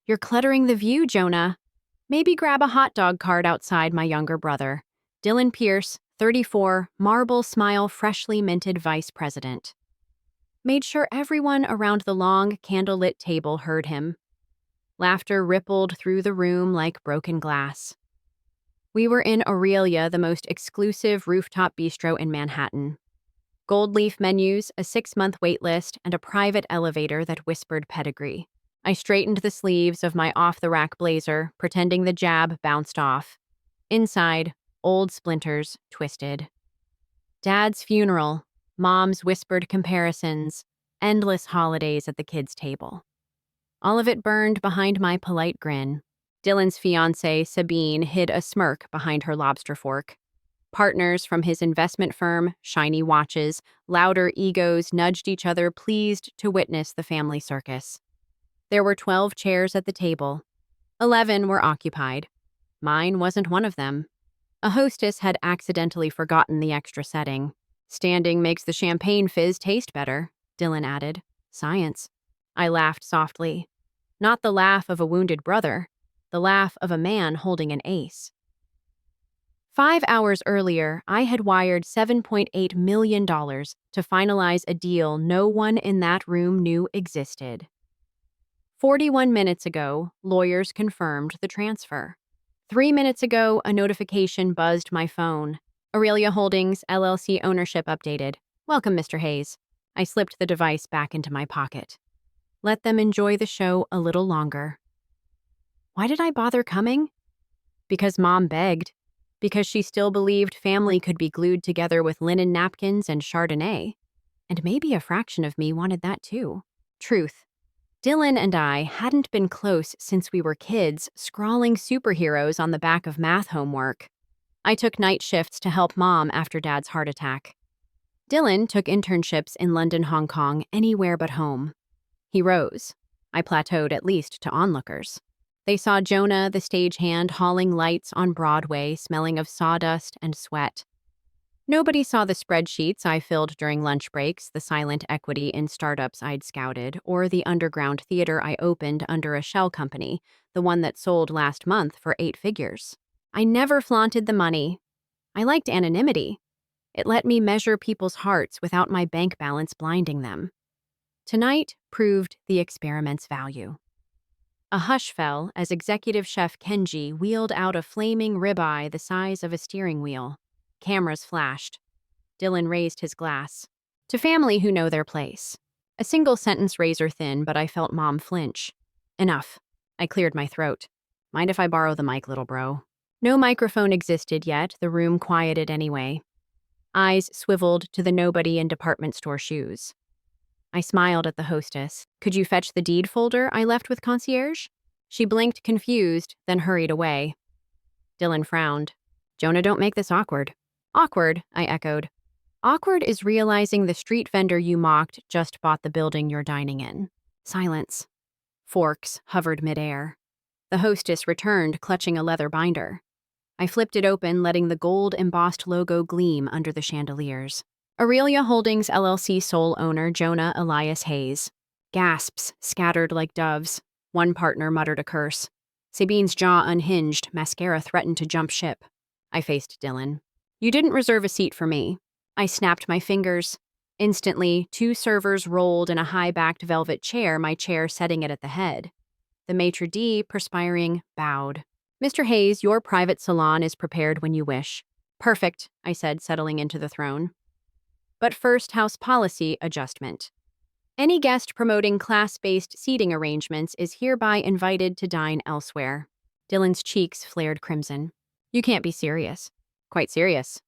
You're cluttering the view, Jonah. Maybe grab a hot dog cart outside, my younger brother. Dylan Pierce, 34, marble smile, freshly minted vice president. Made sure everyone around the long, candlelit table heard him. Laughter rippled through the room like broken glass. We were in Aurelia, the most exclusive rooftop bistro in Manhattan. Gold leaf menus, a 6-month wait list, and a private elevator that whispered pedigree. I straightened the sleeves of my off-the-rack blazer, pretending the jab bounced off. Inside, old splinters twisted. Dad's funeral, Mom's whispered comparisons, endless holidays at the kids' table. All of it burned behind my polite grin. Dylan's fiancée, Sabine, hid a smirk behind her lobster fork. Partners from his investment firm, shiny watches, louder egos nudged each other, pleased to witness the family circus. There were 12 chairs at the table. 11 were occupied. Mine wasn't one of them. A hostess had accidentally forgotten the extra setting. Standing makes the champagne fizz taste better, Dylan added. Science. I laughed softly. Not the laugh of a wounded brother, the laugh of a man holding an ace. 5 hours earlier, I had wired $7.8 million to finalize a deal no one in that room knew existed. 41 minutes ago, lawyers confirmed the transfer. 3 minutes ago, a notification buzzed my phone. Aurelia Holdings, LLC ownership updated. Welcome, Mr. Hayes. I slipped the device back into my pocket. Let them enjoy the show a little longer. Why did I bother coming? Because Mom begged. Because she still believed family could be glued together with linen napkins and Chardonnay. And maybe a fraction of me wanted that too. Truth. Dylan and I hadn't been close since we were kids, scrawling superheroes on the back of math homework. I took night shifts to help Mom after Dad's heart attack. Dylan took internships in London, Hong Kong, anywhere but home. He rose. I plateaued, at least to onlookers. They saw Jonah, the stagehand, hauling lights on Broadway, smelling of sawdust and sweat. Nobody saw the spreadsheets I filled during lunch breaks, the silent equity in startups I'd scouted, or the underground theater I opened under a shell company, the one that sold last month for 8 figures. I never flaunted the money. I liked anonymity. It let me measure people's hearts without my bank balance blinding them. Tonight proved the experiment's value. A hush fell as executive chef Kenji wheeled out a flaming ribeye the size of a steering wheel. Cameras flashed. Dylan raised his glass. To family who know their place. A single sentence razor thin, but I felt Mom flinch. Enough. I cleared my throat. Mind if I borrow the mic, little bro? No microphone existed yet, the room quieted anyway. Eyes swiveled to the nobody in department store shoes. I smiled at the hostess. Could you fetch the deed folder I left with concierge? She blinked confused, then hurried away. Dylan frowned. Jonah, don't make this awkward. Awkward, I echoed. Awkward is realizing the street vendor you mocked just bought the building you're dining in. Silence. Forks hovered midair. The hostess returned, clutching a leather binder. I flipped it open, letting the gold-embossed logo gleam under the chandeliers. Aurelia Holdings LLC sole owner Jonah Elias Hayes. Gasps scattered like doves. One partner muttered a curse. Sabine's jaw unhinged, mascara threatened to jump ship. I faced Dylan. You didn't reserve a seat for me. I snapped my fingers. Instantly, 2 servers rolled in a high-backed velvet chair, my chair setting it at the head. The maitre d', perspiring, bowed. Mr. Hayes, your private salon is prepared when you wish. Perfect, I said, settling into the throne. But first, house policy adjustment. Any guest promoting class-based seating arrangements is hereby invited to dine elsewhere. Dylan's cheeks flared crimson. You can't be serious. Quite serious.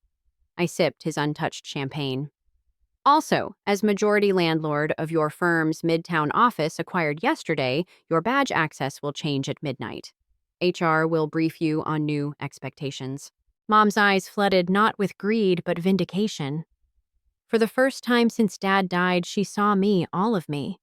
I sipped his untouched champagne. Also, as majority landlord of your firm's Midtown office acquired yesterday, your badge access will change at midnight. HR will brief you on new expectations. Mom's eyes flooded not with greed, but vindication. For the first time since Dad died, she saw me, all of me.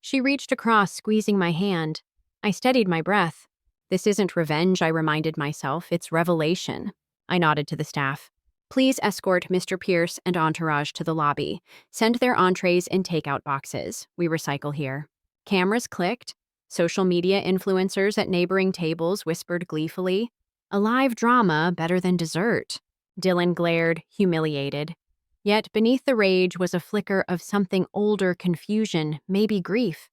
She reached across, squeezing my hand. I steadied my breath. This isn't revenge, I reminded myself. It's revelation. I nodded to the staff. Please escort Mr. Pierce and entourage to the lobby. Send their entrees in takeout boxes. We recycle here. Cameras clicked. Social media influencers at neighboring tables whispered gleefully, "A live drama better than dessert." Dylan glared, humiliated. Yet beneath the rage was a flicker of something older confusion, maybe grief.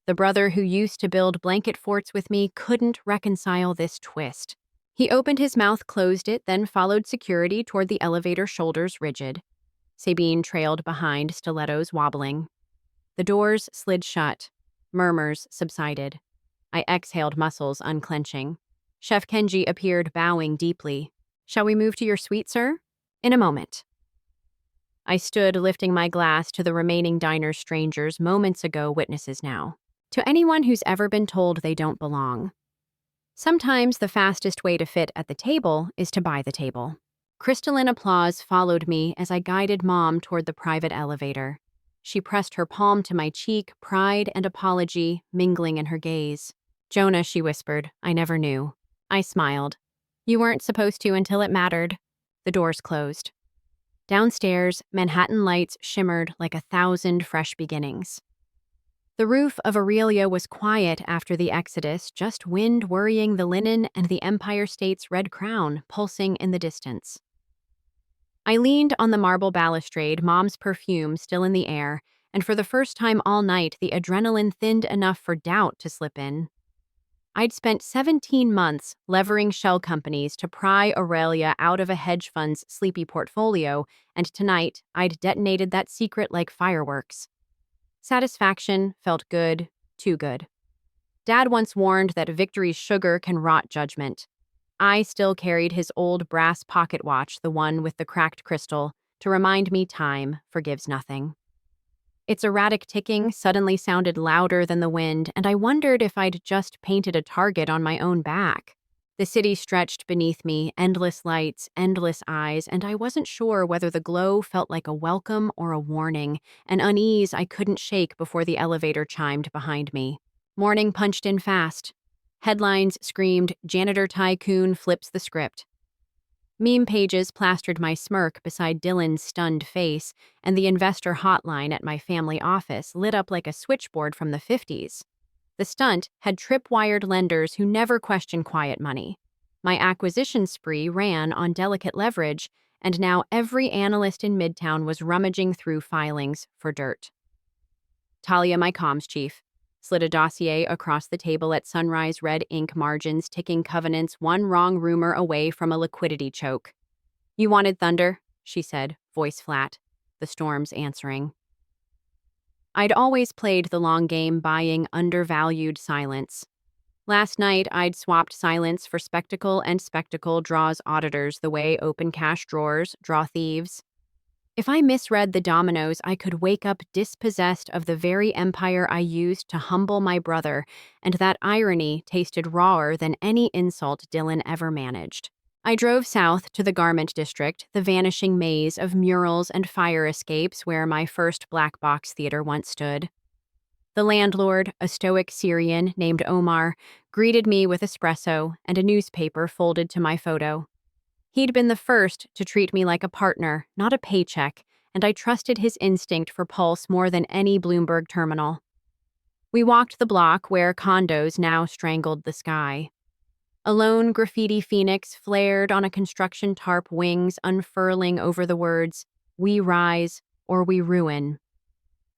The brother who used to build blanket forts with me couldn't reconcile this twist. He opened his mouth, closed it, then followed security toward the elevator, shoulders rigid. Sabine trailed behind, stilettos wobbling. The doors slid shut. Murmurs subsided. I exhaled, muscles unclenching. Chef Kenji appeared, bowing deeply. "Shall we move to your suite, sir?" "In a moment." I stood, lifting my glass to the remaining diner's strangers, moments ago witnesses now. To anyone who's ever been told they don't belong. Sometimes the fastest way to fit at the table is to buy the table. Crystalline applause followed me as I guided Mom toward the private elevator. She pressed her palm to my cheek, pride and apology mingling in her gaze. "Jonah," she whispered, "I never knew." I smiled. "You weren't supposed to until it mattered." The doors closed. Downstairs, Manhattan lights shimmered like 1,000 fresh beginnings. The roof of Aurelia was quiet after the exodus, just wind worrying the linen and the Empire State's red crown pulsing in the distance. I leaned on the marble balustrade, Mom's perfume still in the air, and for the first time all night, the adrenaline thinned enough for doubt to slip in. I'd spent 17 months levering shell companies to pry Aurelia out of a hedge fund's sleepy portfolio, and tonight I'd detonated that secret like fireworks. Satisfaction felt good, too good. Dad once warned that victory's sugar can rot judgment. I still carried his old brass pocket watch, the one with the cracked crystal, to remind me time forgives nothing. Its erratic ticking suddenly sounded louder than the wind, and I wondered if I'd just painted a target on my own back. The city stretched beneath me, endless lights, endless eyes, and I wasn't sure whether the glow felt like a welcome or a warning, an unease I couldn't shake before the elevator chimed behind me. Morning punched in fast. Headlines screamed, "Janitor Tycoon flips the script." Meme pages plastered my smirk beside Dylan's stunned face, and the investor hotline at my family office lit up like a switchboard from the 50s. The stunt had tripwired lenders who never question quiet money. My acquisition spree ran on delicate leverage, and now every analyst in Midtown was rummaging through filings for dirt. Talia, my comms chief, slid a dossier across the table at sunrise, red ink margins ticking covenants, one wrong rumor away from a liquidity choke. "You wanted thunder," she said, voice flat, the storms answering. I'd always played the long game, buying undervalued silence. Last night, I'd swapped silence for spectacle, and spectacle draws auditors the way open cash drawers draw thieves. If I misread the dominoes, I could wake up dispossessed of the very empire I used to humble my brother, and that irony tasted rawer than any insult Dylan ever managed. I drove south to the garment district, the vanishing maze of murals and fire escapes where my first black box theater once stood. The landlord, a stoic Syrian named Omar, greeted me with espresso and a newspaper folded to my photo. He'd been the first to treat me like a partner, not a paycheck, and I trusted his instinct for pulse more than any Bloomberg terminal. We walked the block where condos now strangled the sky. A lone graffiti phoenix flared on a construction tarp, wings unfurling over the words, "We rise or we ruin."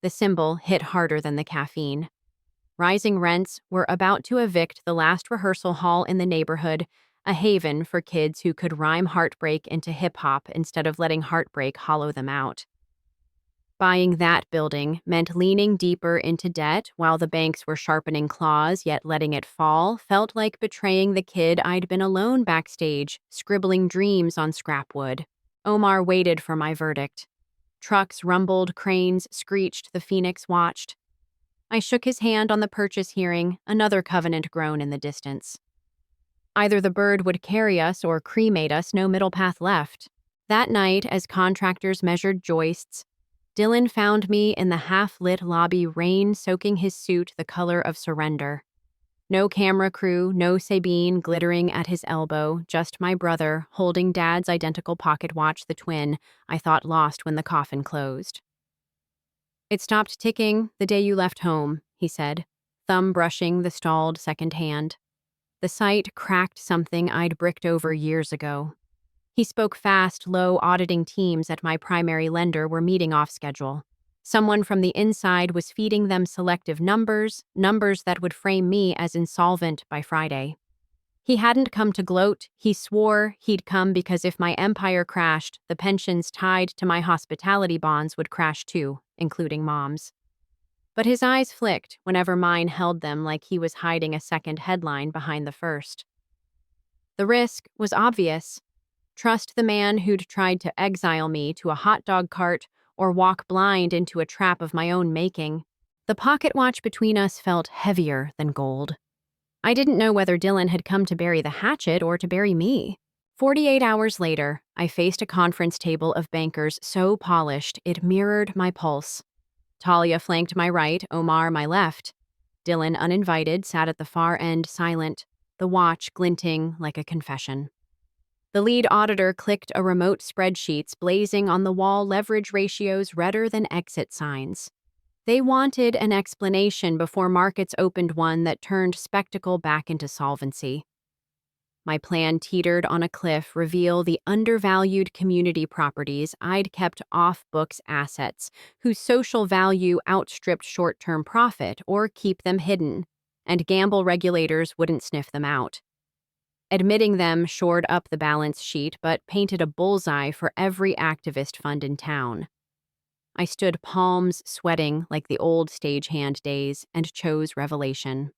The symbol hit harder than the caffeine. Rising rents were about to evict the last rehearsal hall in the neighborhood, a haven for kids who could rhyme heartbreak into hip-hop instead of letting heartbreak hollow them out. Buying that building meant leaning deeper into debt while the banks were sharpening claws, yet letting it fall felt like betraying the kid I'd been alone backstage, scribbling dreams on scrapwood. Omar waited for my verdict. Trucks rumbled, cranes screeched, the Phoenix watched. I shook his hand on the purchase, hearing another covenant groan in the distance. Either the bird would carry us or cremate us, no middle path left. That night, as contractors measured joists, Dylan found me in the half-lit lobby, rain soaking his suit the color of surrender. No camera crew, no Sabine glittering at his elbow, just my brother holding Dad's identical pocket watch, the twin I thought lost when the coffin closed. "It stopped ticking the day you left home," he said, thumb brushing the stalled second hand. The sight cracked something I'd bricked over years ago. He spoke fast, low, auditing teams at my primary lender were meeting off schedule. Someone from the inside was feeding them selective numbers that would frame me as insolvent by Friday. He hadn't come to gloat, he swore he'd come because if my empire crashed, the pensions tied to my hospitality bonds would crash too, including Mom's. But his eyes flicked whenever mine held them like he was hiding a second headline behind the first. The risk was obvious. Trust the man who'd tried to exile me to a hot dog cart or walk blind into a trap of my own making. The pocket watch between us felt heavier than gold. I didn't know whether Dylan had come to bury the hatchet or to bury me. 48 hours later, I faced a conference table of bankers so polished it mirrored my pulse. Talia flanked my right, Omar my left. Dylan, uninvited, sat at the far end, silent, the watch glinting like a confession. The lead auditor clicked a remote spreadsheets blazing on the wall, leverage ratios redder than exit signs. They wanted an explanation before markets opened one that turned spectacle back into solvency. My plan teetered on a cliff, reveal the undervalued community properties I'd kept off-books assets, whose social value outstripped short-term profit, or keep them hidden, and gamble regulators wouldn't sniff them out. Admitting them shored up the balance sheet, but painted a bullseye for every activist fund in town. I stood palms sweating like the old stagehand days and chose revelation.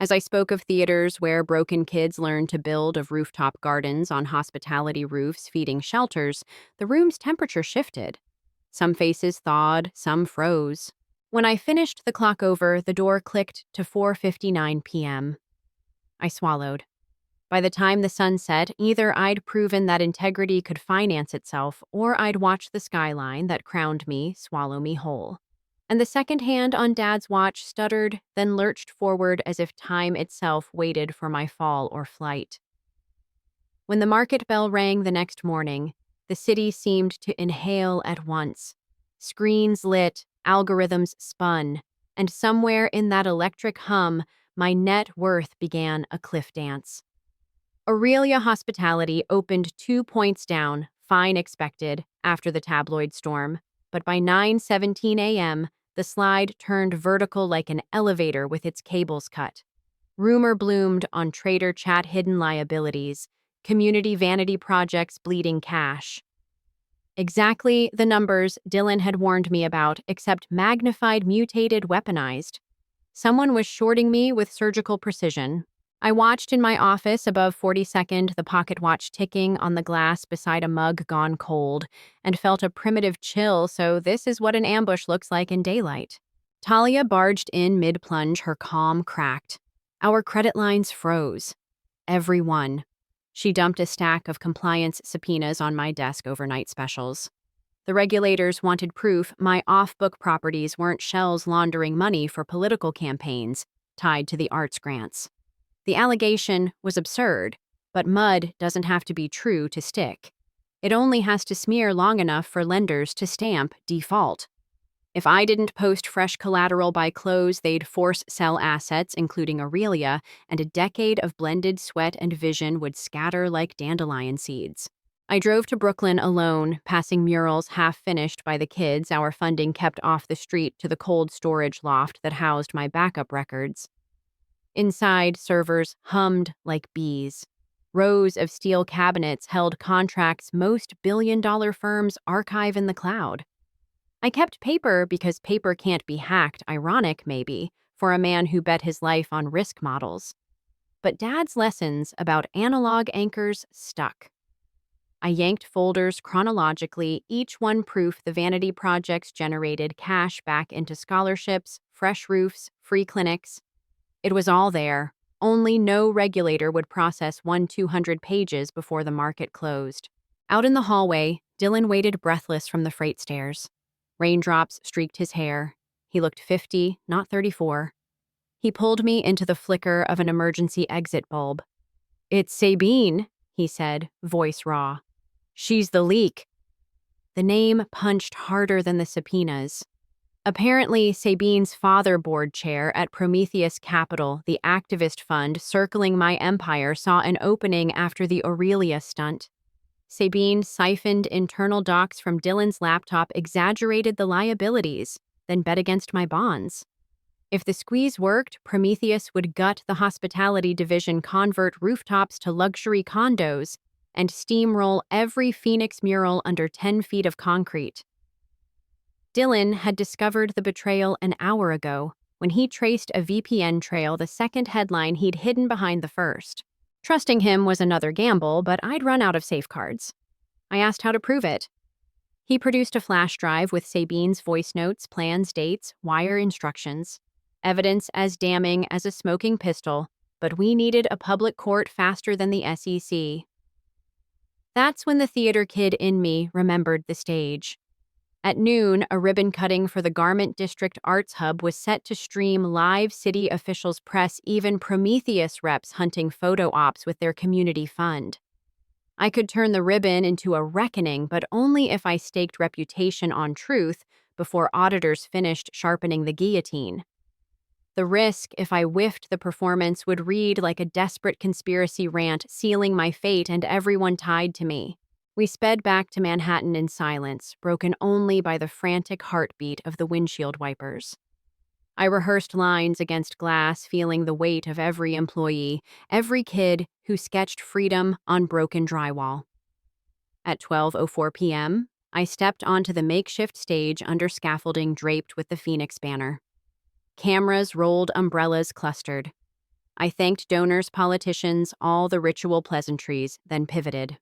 As I spoke of theaters where broken kids learn to build of rooftop gardens on hospitality roofs feeding shelters, the room's temperature shifted. Some faces thawed, some froze. When I finished the clock over, the door clicked to 4:59 p.m. I swallowed. By the time the sun set, either I'd proven that integrity could finance itself, or I'd watched the skyline that crowned me swallow me whole. And the second hand on Dad's watch stuttered, then lurched forward as if time itself waited for my fall or flight. When the market bell rang the next morning, the city seemed to inhale at once. Screens lit, algorithms spun, and somewhere in that electric hum, my net worth began a cliff dance. Aurelia Hospitality opened 2 points down, fine expected, after the tabloid storm, but by 9:17 a.m., the slide turned vertical like an elevator with its cables cut. Rumor bloomed on trader chat hidden liabilities, community vanity projects bleeding cash. Exactly the numbers Dylan had warned me about, except magnified, mutated, weaponized. Someone was shorting me with surgical precision. I watched in my office above 42nd, the pocket watch ticking on the glass beside a mug gone cold, and felt a primitive chill, so this is what an ambush looks like in daylight. Talia barged in mid-plunge, her calm cracked. Our credit lines froze. Every one. She dumped a stack of compliance subpoenas on my desk overnight specials. The regulators wanted proof my off-book properties weren't shells laundering money for political campaigns tied to the arts grants. The allegation was absurd, but mud doesn't have to be true to stick. It only has to smear long enough for lenders to stamp default. If I didn't post fresh collateral by close, they'd force sell assets, including Aurelia, and a decade of blended sweat and vision would scatter like dandelion seeds. I drove to Brooklyn alone, passing murals half-finished by the kids our funding kept off the street to the cold storage loft that housed my backup records. Inside, servers hummed like bees. Rows of steel cabinets held contracts most billion-dollar firms archive in the cloud. I kept paper because paper can't be hacked, ironic maybe, for a man who bet his life on risk models. But Dad's lessons about analog anchors stuck. I yanked folders chronologically, each one proof the vanity projects generated cash back into scholarships, fresh roofs, free clinics. It was all there, only no regulator would process 200 pages before the market closed. Out in the hallway, Dylan waited breathless from the freight stairs. Raindrops streaked his hair. He looked 50, not 34. He pulled me into the flicker of an emergency exit bulb. "It's Sabine," he said, voice raw. "She's the leak." The name punched harder than the subpoenas. Apparently, Sabine's father board chair at Prometheus Capital, the activist fund circling my empire, saw an opening after the Aurelia stunt. Sabine siphoned internal docs from Dylan's laptop, exaggerated the liabilities, then bet against my bonds. If the squeeze worked, Prometheus would gut the hospitality division, convert rooftops to luxury condos, and steamroll every Phoenix mural under 10 feet of concrete. Dylan had discovered the betrayal an hour ago when he traced a VPN trail, the second headline he'd hidden behind the first. Trusting him was another gamble, but I'd run out of safeguards. I asked how to prove it. He produced a flash drive with Sabine's voice notes, plans, dates, wire instructions. Evidence as damning as a smoking pistol, but we needed a public court faster than the SEC. That's when the theater kid in me remembered the stage. At noon, a ribbon cutting for the Garment District Arts Hub was set to stream live. City officials, press, even Prometheus reps hunting photo ops with their community fund. I could turn the ribbon into a reckoning, but only if I staked reputation on truth before auditors finished sharpening the guillotine. The risk, if I whiffed the performance, would read like a desperate conspiracy rant, sealing my fate and everyone tied to me. We sped back to Manhattan in silence, broken only by the frantic heartbeat of the windshield wipers. I rehearsed lines against glass, feeling the weight of every employee, every kid who sketched freedom on broken drywall. At 12:04 p.m., I stepped onto the makeshift stage under scaffolding draped with the Phoenix banner. Cameras rolled, umbrellas clustered. I thanked donors, politicians, all the ritual pleasantries, then pivoted.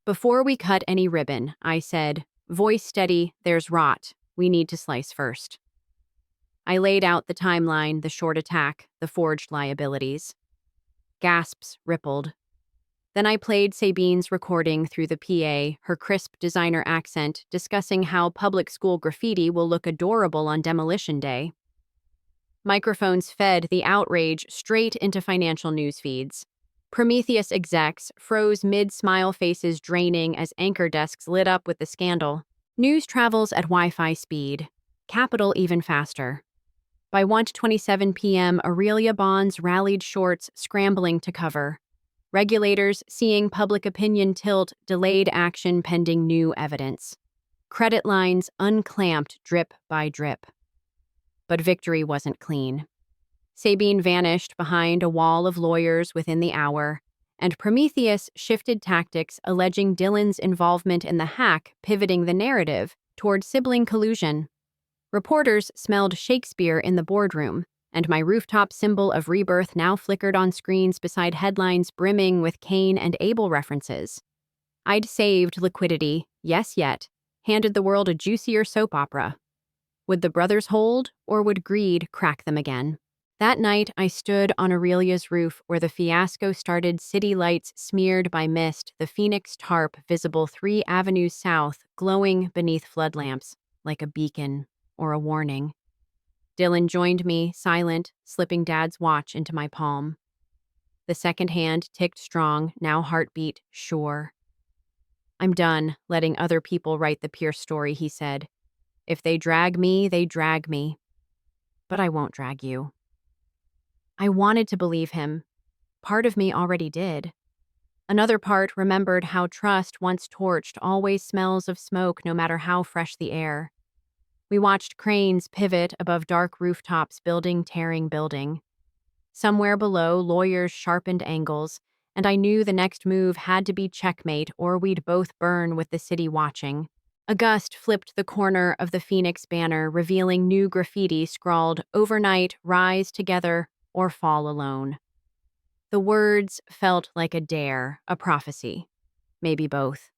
Before we cut any ribbon, I said, voice steady, there's rot. We need to slice first. I laid out the timeline, the short attack, the forged liabilities. Gasps rippled. Then I played Sabine's recording through the PA, her crisp designer accent, discussing how public school graffiti will look adorable on demolition day. Microphones fed the outrage straight into financial news feeds. Prometheus execs froze mid-smile, faces draining as anchor desks lit up with the scandal. News travels at Wi-Fi speed. Capital even faster. By 1:27 p.m., Aurelia bonds rallied shorts, scrambling to cover. Regulators, seeing public opinion tilt, delayed action pending new evidence. Credit lines unclamped drip by drip. But victory wasn't clean. Sabine vanished behind a wall of lawyers within the hour, and Prometheus shifted tactics, alleging Dylan's involvement in the hack, pivoting the narrative toward sibling collusion. Reporters smelled Shakespeare in the boardroom, and my rooftop symbol of rebirth now flickered on screens beside headlines brimming with Cain and Abel references. I'd saved liquidity, yes yet, handed the world a juicier soap opera. Would the brothers hold, or would greed crack them again? That night, I stood on Aurelia's roof where the fiasco started, city lights smeared by mist, the Phoenix tarp visible 3 avenues south, glowing beneath floodlamps, like a beacon or a warning. Dylan joined me, silent, slipping Dad's watch into my palm. The second hand ticked strong, now heartbeat sure. I'm done letting other people write the Pierce story, he said. If they drag me, they drag me. But I won't drag you. I wanted to believe him. Part of me already did. Another part remembered how trust, once torched, always smells of smoke no matter how fresh the air. We watched cranes pivot above dark rooftops, building tearing building. Somewhere below, lawyers sharpened angles, and I knew the next move had to be checkmate or we'd both burn with the city watching. A gust flipped the corner of the Phoenix banner, revealing new graffiti scrawled, "Overnight, rise together or fall alone." The words felt like a dare, a prophecy. Maybe both.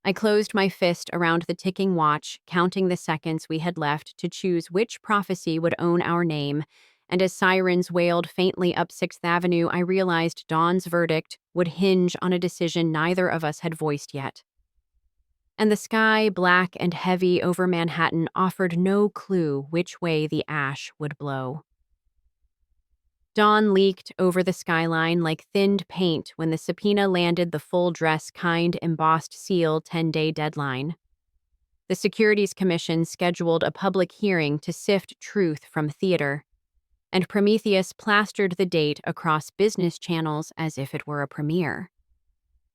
I closed my fist around the ticking watch, counting the seconds we had left to choose which prophecy would own our name, and as sirens wailed faintly up 6th Avenue, I realized Dawn's verdict would hinge on a decision neither of us had voiced yet. And the sky, black and heavy over Manhattan, offered no clue which way the ash would blow. Dawn leaked over the skyline like thinned paint when the subpoena landed, the full dress kind embossed seal 10-day deadline. The Securities Commission scheduled a public hearing to sift truth from theater, and Prometheus plastered the date across business channels as if it were a premiere.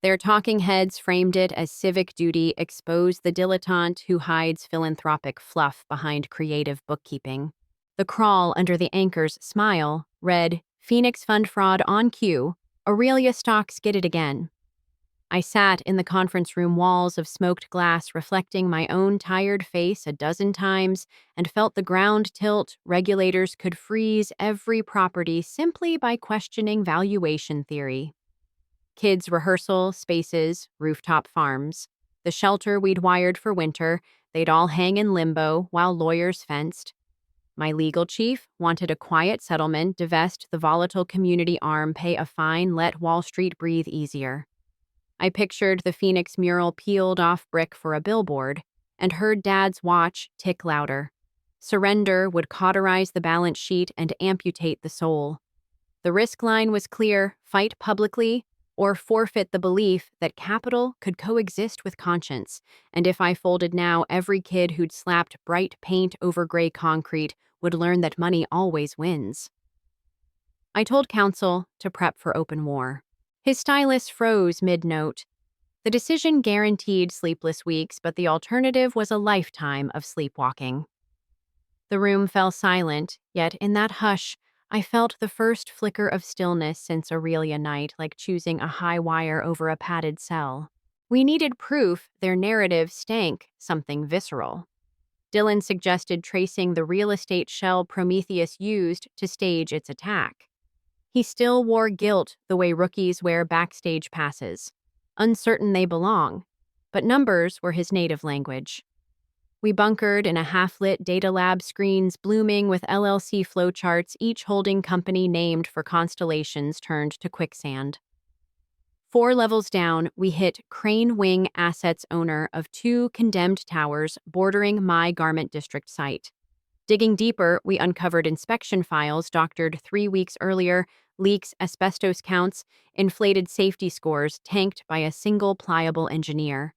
Their talking heads framed it as civic duty exposed the dilettante who hides philanthropic fluff behind creative bookkeeping. The crawl under the anchor's smile read, Phoenix Fund Fraud on cue, Aurelia stock skidded again. I sat in the conference room walls of smoked glass reflecting my own tired face a dozen times and felt the ground tilt. Regulators could freeze every property simply by questioning valuation theory. Kids' rehearsal spaces, rooftop farms. The shelter we'd wired for winter, they'd all hang in limbo while lawyers fenced. My legal chief wanted a quiet settlement, divest the volatile community arm, pay a fine, let Wall Street breathe easier. I pictured the Phoenix mural peeled off brick for a billboard and heard Dad's watch tick louder. Surrender would cauterize the balance sheet and amputate the soul. The risk line was clear: fight publicly or forfeit the belief that capital could coexist with conscience, and if I folded now, every kid who'd slapped bright paint over gray concrete would learn that money always wins. I told counsel to prep for open war. His stylus froze mid-note. The decision guaranteed sleepless weeks, but the alternative was a lifetime of sleepwalking. The room fell silent, yet in that hush, I felt the first flicker of stillness since Aurelia night, like choosing a high wire over a padded cell. We needed proof their narrative stank something visceral. Dylan suggested tracing the real estate shell Prometheus used to stage its attack. He still wore guilt the way rookies wear backstage passes, uncertain they belong, but numbers were his native language. We bunkered in a half-lit data lab, screens blooming with LLC flowcharts, each holding company named for constellations turned to quicksand. 4 levels down, we hit Crane Wing Assets, owner of 2 condemned towers bordering my garment district site. Digging deeper, we uncovered inspection files doctored 3 weeks earlier, leaks, asbestos counts, inflated safety scores tanked by a single pliable engineer.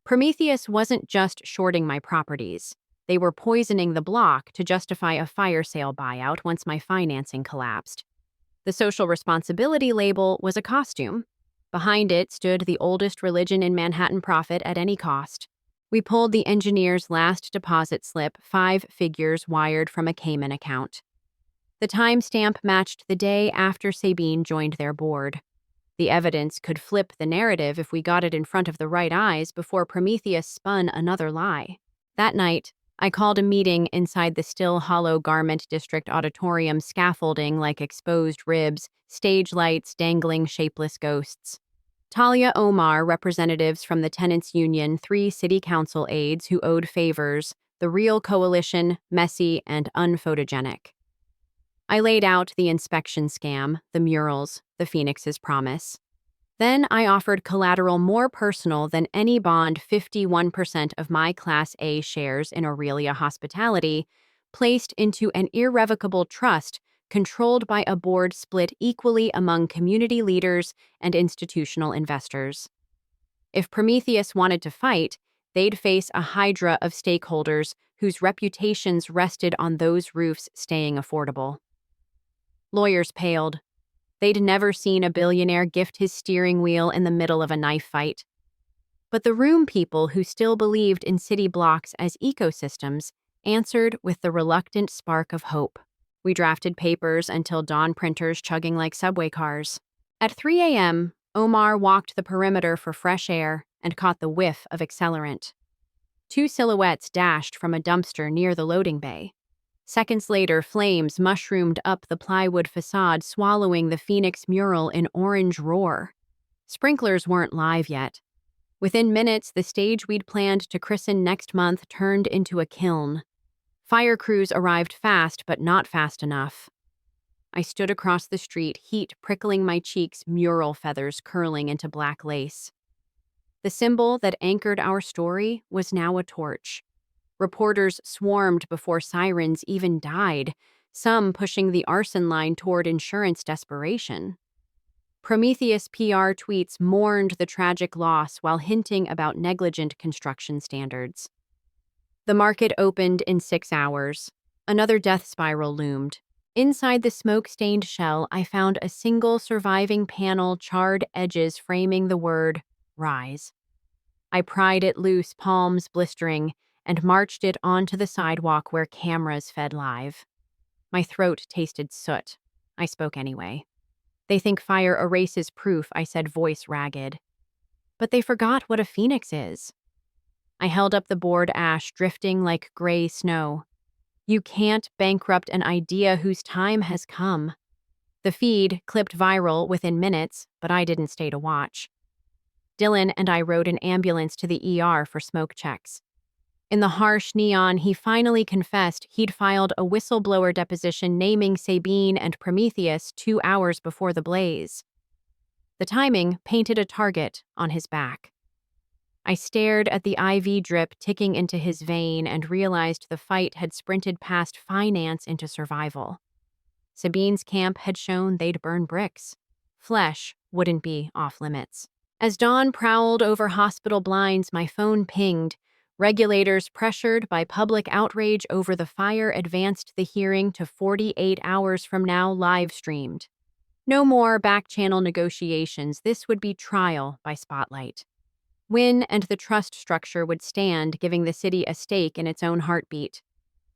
Prometheus wasn't just shorting my properties. They were poisoning the block to justify a fire sale buyout once my financing collapsed. The social responsibility label was a costume. Behind it stood the oldest religion in Manhattan: profit at any cost. We pulled the engineer's last deposit slip, 5 figures wired from a Cayman account. The timestamp matched the day after Sabine joined their board. The evidence could flip the narrative if we got it in front of the right eyes before Prometheus spun another lie. That night, I called a meeting inside the still hollow garment district auditorium, scaffolding like exposed ribs, stage lights dangling shapeless ghosts. Talia Omar, representatives from the tenants' union, 3 city council aides who owed favors, the real coalition, messy and unphotogenic. I laid out the inspection scam, the murals, the Phoenix's promise. Then I offered collateral more personal than any bond: 51% of my Class A shares in Aurelia Hospitality, placed into an irrevocable trust controlled by a board split equally among community leaders and institutional investors. If Prometheus wanted to fight, they'd face a hydra of stakeholders whose reputations rested on those roofs staying affordable. Lawyers paled. They'd never seen a billionaire gift his steering wheel in the middle of a knife fight. But the room people, who still believed in city blocks as ecosystems, answered with the reluctant spark of hope. We drafted papers until dawn, printers chugging like subway cars. At 3 a.m., Omar walked the perimeter for fresh air and caught the whiff of accelerant. 2 silhouettes dashed from a dumpster near the loading bay. Seconds later, flames mushroomed up the plywood facade, swallowing the Phoenix mural in orange roar. Sprinklers weren't live yet. Within minutes, the stage we'd planned to christen next month turned into a kiln. Fire crews arrived fast, but not fast enough. I stood across the street, heat prickling my cheeks, mural feathers curling into black lace. The symbol that anchored our story was now a torch. Reporters swarmed before sirens even died, some pushing the arson line toward insurance desperation. Prometheus PR tweets mourned the tragic loss while hinting about negligent construction standards. The market opened in 6 hours. Another death spiral loomed. Inside the smoke-stained shell, I found a single surviving panel, charred edges framing the word, "Rise." I pried it loose, palms blistering, and marched it onto the sidewalk where cameras fed live. My throat tasted soot. I spoke anyway. "They think fire erases proof," I said, voice ragged. "But they forgot what a phoenix is." I held up the board, ash drifting like gray snow. "You can't bankrupt an idea whose time has come." The feed clipped viral within minutes, but I didn't stay to watch. Dylan and I rode an ambulance to the ER for smoke checks. In the harsh neon, he finally confessed he'd filed a whistleblower deposition naming Sabine and Prometheus 2 hours before the blaze. The timing painted a target on his back. I stared at the IV drip ticking into his vein and realized the fight had sprinted past finance into survival. Sabine's camp had shown they'd burn bricks. Flesh wouldn't be off limits. As dawn prowled over hospital blinds, my phone pinged. Regulators, pressured by public outrage over the fire, advanced the hearing to 48 hours from now, live-streamed. No more back-channel negotiations. This would be trial by spotlight. Win and the trust structure would stand, giving the city a stake in its own heartbeat.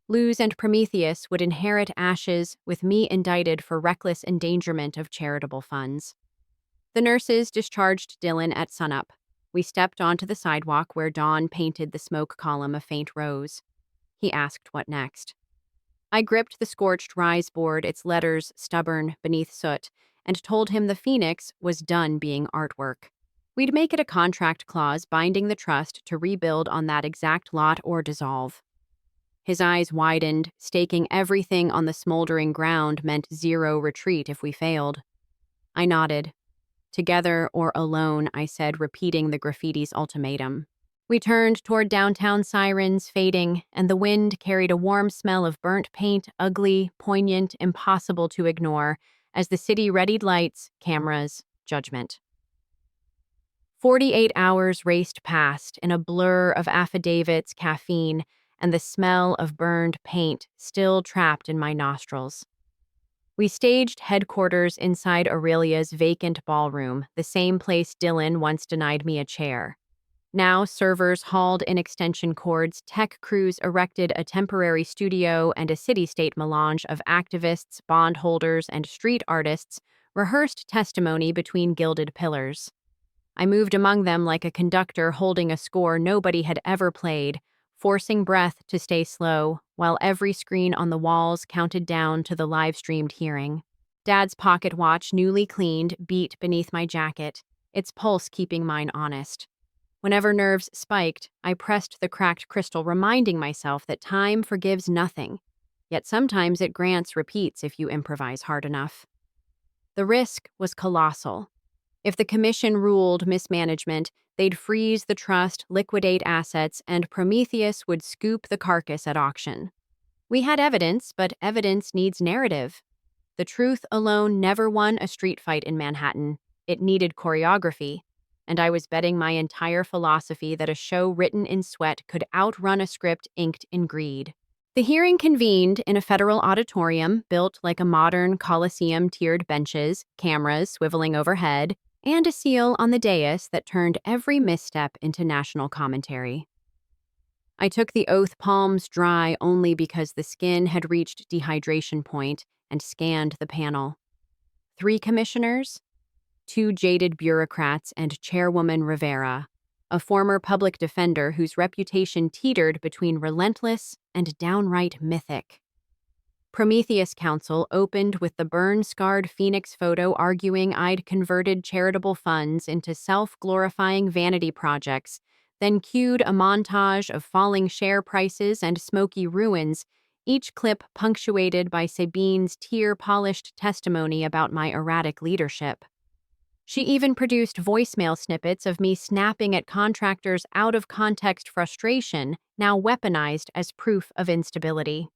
Lose and Prometheus would inherit ashes, with me indicted for reckless endangerment of charitable funds. The nurses discharged Dylan at sunup. We stepped onto the sidewalk where dawn painted the smoke column a faint rose. He asked what next. I gripped the scorched rise board, its letters stubborn beneath soot, and told him the phoenix was done being artwork. We'd make it a contract clause binding the trust to rebuild on that exact lot or dissolve. His eyes widened, staking everything on the smoldering ground meant zero retreat if we failed. I nodded. "Together or alone," I said, repeating the graffiti's ultimatum. We turned toward downtown, sirens fading, and the wind carried a warm smell of burnt paint, ugly, poignant, impossible to ignore, as the city readied lights, cameras, judgment. 48 hours raced past in a blur of affidavits, caffeine, and the smell of burned paint still trapped in my nostrils. We staged headquarters inside Aurelia's vacant ballroom, the same place Dylan once denied me a chair. Now servers hauled in extension cords, tech crews erected a temporary studio, and a city-state melange of activists, bondholders, and street artists rehearsed testimony between gilded pillars. I moved among them like a conductor holding a score nobody had ever played, forcing breath to stay slow, while every screen on the walls counted down to the live-streamed hearing. Dad's pocket watch, newly cleaned, beat beneath my jacket, its pulse keeping mine honest. Whenever nerves spiked, I pressed the cracked crystal, reminding myself that time forgives nothing, yet sometimes it grants repeats if you improvise hard enough. The risk was colossal. If the commission ruled mismanagement, they'd freeze the trust, liquidate assets, and Prometheus would scoop the carcass at auction. We had evidence, but evidence needs narrative. The truth alone never won a street fight in Manhattan. It needed choreography, and I was betting my entire philosophy that a show written in sweat could outrun a script inked in greed. The hearing convened in a federal auditorium built like a modern coliseum, tiered benches, cameras swiveling overhead, and a seal on the dais that turned every misstep into national commentary. I took the oath, palms dry only because the skin had reached dehydration point, and scanned the panel. 3 commissioners, 2 jaded bureaucrats, and Chairwoman Rivera, a former public defender whose reputation teetered between relentless and downright mythic. Prometheus Council opened with the burn-scarred Phoenix photo, arguing I'd converted charitable funds into self-glorifying vanity projects, then cued a montage of falling share prices and smoky ruins, each clip punctuated by Sabine's tear-polished testimony about my erratic leadership. She even produced voicemail snippets of me snapping at contractors' out-of-context frustration, now weaponized as proof of instability.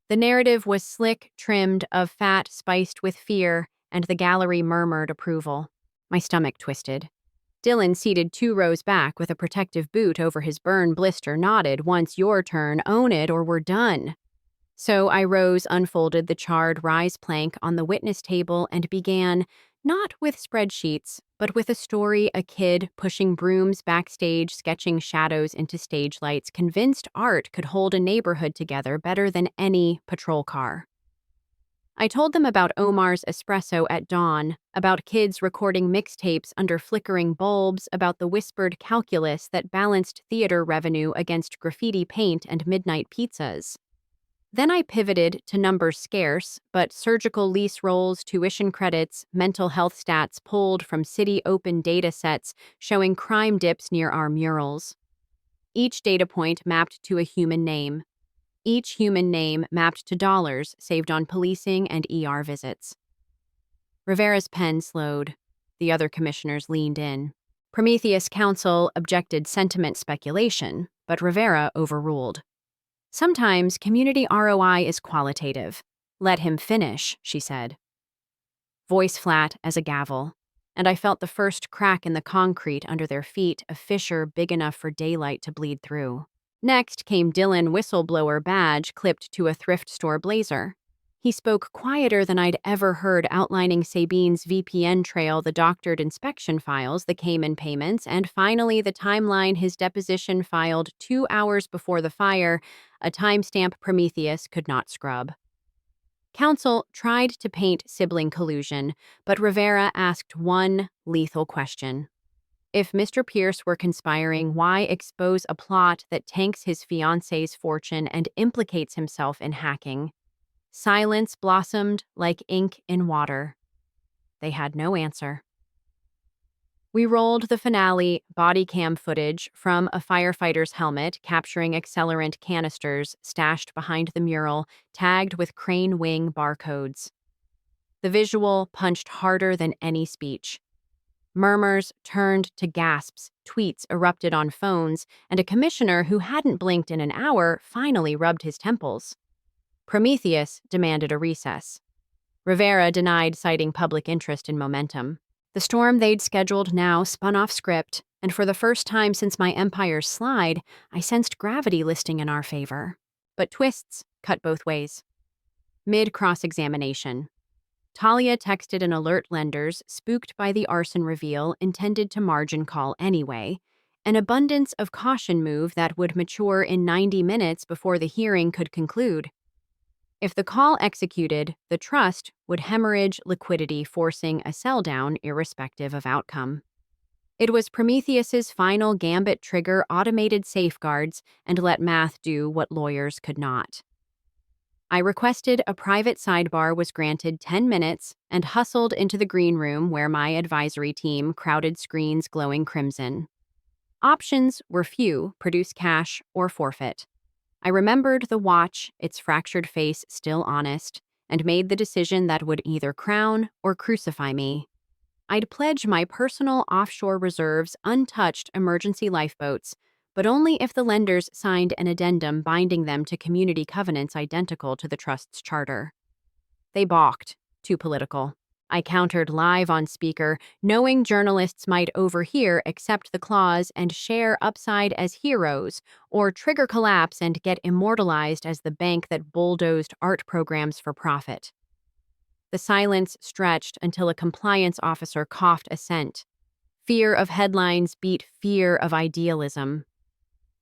The narrative was slick, trimmed, of fat spiced with fear, and the gallery murmured approval. My stomach twisted. Dylan, seated 2 rows back with a protective boot over his burn blister, nodded. Once your turn, own it or we're done. So I rose, unfolded the charred rise plank on the witness table, and began, not with spreadsheets, but with a story: a kid pushing brooms backstage, sketching shadows into stage lights, convinced art could hold a neighborhood together better than any patrol car. I told them about Omar's espresso at dawn, about kids recording mixtapes under flickering bulbs, about the whispered calculus that balanced theater revenue against graffiti paint and midnight pizzas. Then I pivoted to numbers: scarce, but surgical lease rolls, tuition credits, mental health stats pulled from city open data sets showing crime dips near our murals. Each data point mapped to a human name. Each human name mapped to dollars saved on policing and ER visits. Rivera's pen slowed. The other commissioners leaned in. Prometheus Council objected sentiment speculation, but Rivera overruled. Sometimes community ROI is qualitative. Let him finish, she said. Voice flat as a gavel, and I felt the first crack in the concrete under their feet, a fissure big enough for daylight to bleed through. Next came Dylan, whistleblower badge clipped to a thrift store blazer. He spoke quieter than I'd ever heard, outlining Sabine's VPN trail, the doctored inspection files, the Cayman payments, and finally the timeline: his deposition filed 2 hours before the fire, a timestamp Prometheus could not scrub. Counsel tried to paint sibling collusion, but Rivera asked one lethal question. If Mr. Pierce were conspiring, why expose a plot that tanks his fiancée's fortune and implicates himself in hacking? Silence blossomed like ink in water. They had no answer. We rolled the finale body cam footage from a firefighter's helmet, capturing accelerant canisters stashed behind the mural, tagged with crane wing barcodes. The visual punched harder than any speech. Murmurs turned to gasps, tweets erupted on phones, and a commissioner who hadn't blinked in an hour finally rubbed his temples. Prometheus demanded a recess. Rivera denied, citing public interest in momentum. The storm they'd scheduled now spun off script, and for the first time since my empire's slide, I sensed gravity listing in our favor. But twists cut both ways. Mid-cross-examination. Talia texted an alert: lenders, spooked by the arson reveal, intended to margin call anyway, an abundance of caution move that would mature in 90 minutes before the hearing could conclude. If the call executed, the trust would hemorrhage liquidity, forcing a sell-down irrespective of outcome. It was Prometheus's final gambit: trigger automated safeguards and let math do what lawyers could not. I requested a private sidebar, was granted 10 minutes, and hustled into the green room where my advisory team crowded screens glowing crimson. Options were few: produce cash or forfeit. I remembered the watch, its fractured face still honest, and made the decision that would either crown or crucify me. I'd pledge my personal offshore reserves, untouched emergency lifeboats, but only if the lenders signed an addendum binding them to community covenants identical to the trust's charter. They balked. Too political. I countered live on speaker, knowing journalists might overhear, accept the clause and share upside as heroes, or trigger collapse and get immortalized as the bank that bulldozed art programs for profit. The silence stretched until a compliance officer coughed assent. Fear of headlines beat fear of idealism.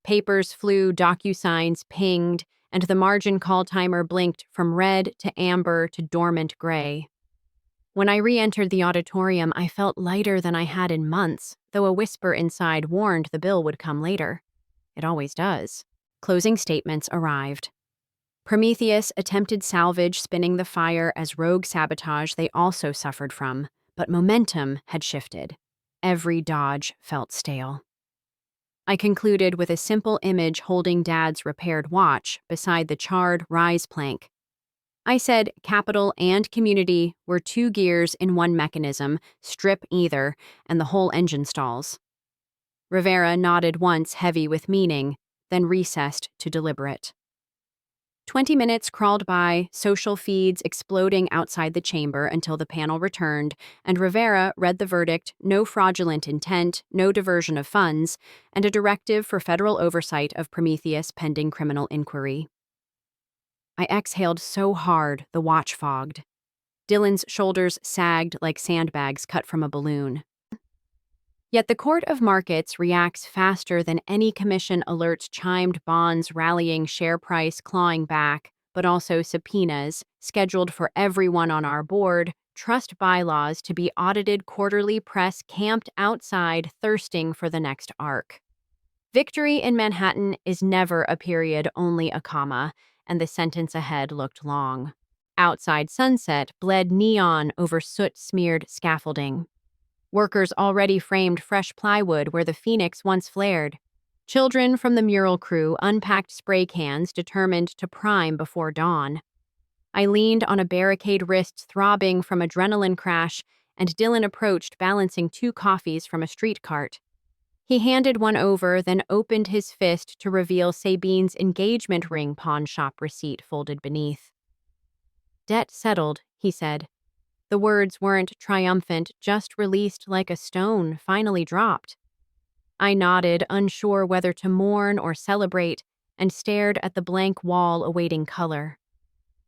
Papers flew, DocuSigns pinged, and the margin call timer blinked from red to amber to dormant gray. When I re-entered the auditorium, I felt lighter than I had in months, though a whisper inside warned the bill would come later. It always does. Closing statements arrived. Prometheus attempted salvage, spinning the fire as rogue sabotage they also suffered from, but momentum had shifted. Every dodge felt stale. I concluded with a simple image holding Dad's repaired watch beside the charred rise plank. I said capital and community were 2 gears in one mechanism, strip either, and the whole engine stalls. Rivera nodded once, heavy with meaning, then recessed to deliberate. 20 minutes crawled by, social feeds exploding outside the chamber until the panel returned, and Rivera read the verdict: no fraudulent intent, no diversion of funds, and a directive for federal oversight of Prometheus pending criminal inquiry. I exhaled so hard the watch fogged. Dylan's shoulders sagged like sandbags cut from a balloon. Yet the Court of Markets reacts faster than any commission alerts chimed bonds rallying share price clawing back, but also subpoenas, scheduled for everyone on our board, trust bylaws to be audited quarterly press camped outside thirsting for the next arc. Victory in Manhattan is never a period, only a comma, and the sentence ahead looked long. Outside sunset bled neon over soot-smeared scaffolding. Workers already framed fresh plywood where the phoenix once flared. Children from the mural crew unpacked spray cans determined to prime before dawn. I leaned on a barricade, wrists throbbing from adrenaline crash, and Dylan approached, balancing 2 coffees from a street cart. He handed one over, then opened his fist to reveal Sabine's engagement ring pawn shop receipt folded beneath. "Debt settled," he said. The words weren't triumphant, just released like a stone finally dropped. I nodded, unsure whether to mourn or celebrate, and stared at the blank wall awaiting color.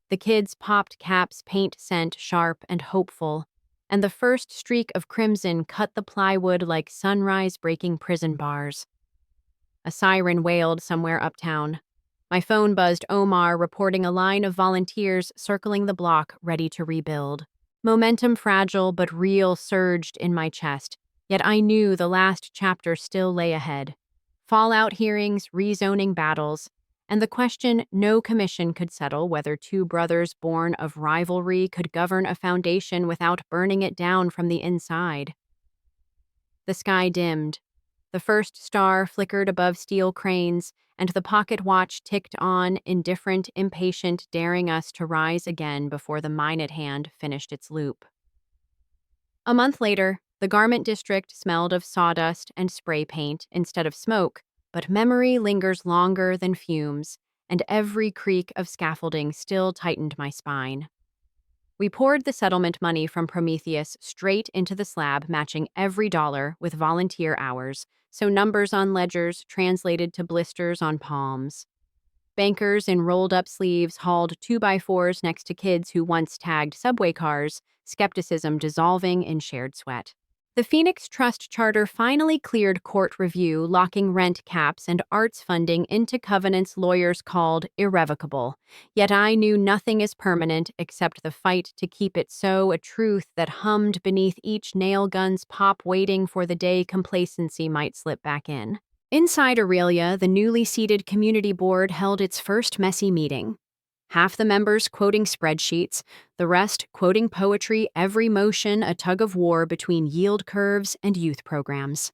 The kids' popped caps, paint scent sharp and hopeful, and the first streak of crimson cut the plywood like sunrise breaking prison bars. A siren wailed somewhere uptown. My phone buzzed Omar, reporting a line of volunteers circling the block, ready to rebuild. Momentum fragile but real surged in my chest, yet I knew the last chapter still lay ahead. Fallout hearings, rezoning battles, and the question no commission could settle: whether 2 brothers born of rivalry could govern a foundation without burning it down from the inside. The sky dimmed. The first star flickered above steel cranes, and the pocket watch ticked on, indifferent, impatient, daring us to rise again before the mine at hand finished its loop. A month later, the garment district smelled of sawdust and spray paint instead of smoke, but memory lingers longer than fumes, and every creak of scaffolding still tightened my spine. We poured the settlement money from Prometheus straight into the slab, matching every dollar with volunteer hours, so numbers on ledgers translated to blisters on palms. Bankers in rolled-up sleeves hauled 2x4s next to kids who once tagged subway cars, skepticism dissolving in shared sweat. The Phoenix Trust Charter finally cleared court review, locking rent caps and arts funding into covenants lawyers called irrevocable. Yet I knew nothing is permanent except the fight to keep it so, a truth that hummed beneath each nail gun's pop, waiting for the day complacency might slip back in. Inside Aurelia, the newly seated community board held its first messy meeting. Half the members quoting spreadsheets, the rest quoting poetry, every motion a tug-of-war between yield curves and youth programs.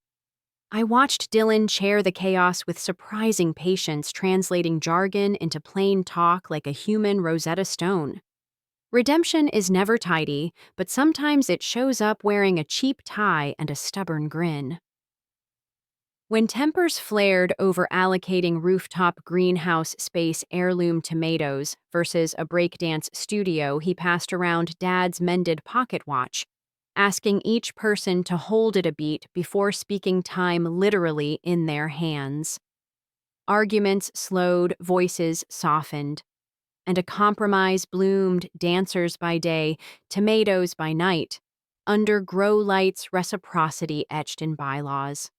I watched Dylan chair the chaos with surprising patience, translating jargon into plain talk like a human Rosetta Stone. Redemption is never tidy, but sometimes it shows up wearing a cheap tie and a stubborn grin. When tempers flared over allocating rooftop greenhouse space heirloom tomatoes versus a breakdance studio, he passed around Dad's mended pocket watch, asking each person to hold it a beat before speaking time literally in their hands. Arguments slowed, voices softened, and a compromise bloomed, dancers by day, tomatoes by night, under grow lights, reciprocity etched in bylaws.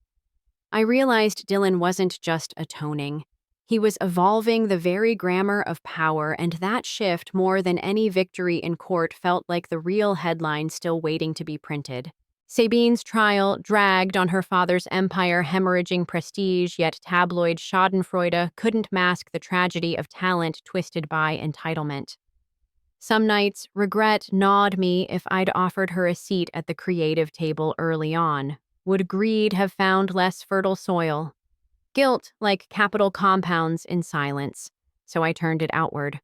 I realized Dylan wasn't just atoning. He was evolving the very grammar of power, and that shift, more than any victory in court, felt like the real headline still waiting to be printed. Sabine's trial dragged on, her father's empire hemorrhaging prestige, yet tabloid schadenfreude couldn't mask the tragedy of talent twisted by entitlement. Some nights, regret gnawed me. If I'd offered her a seat at the creative table early on, would greed have found less fertile soil? Guilt, like capital, compounds in silence, so I turned it outward.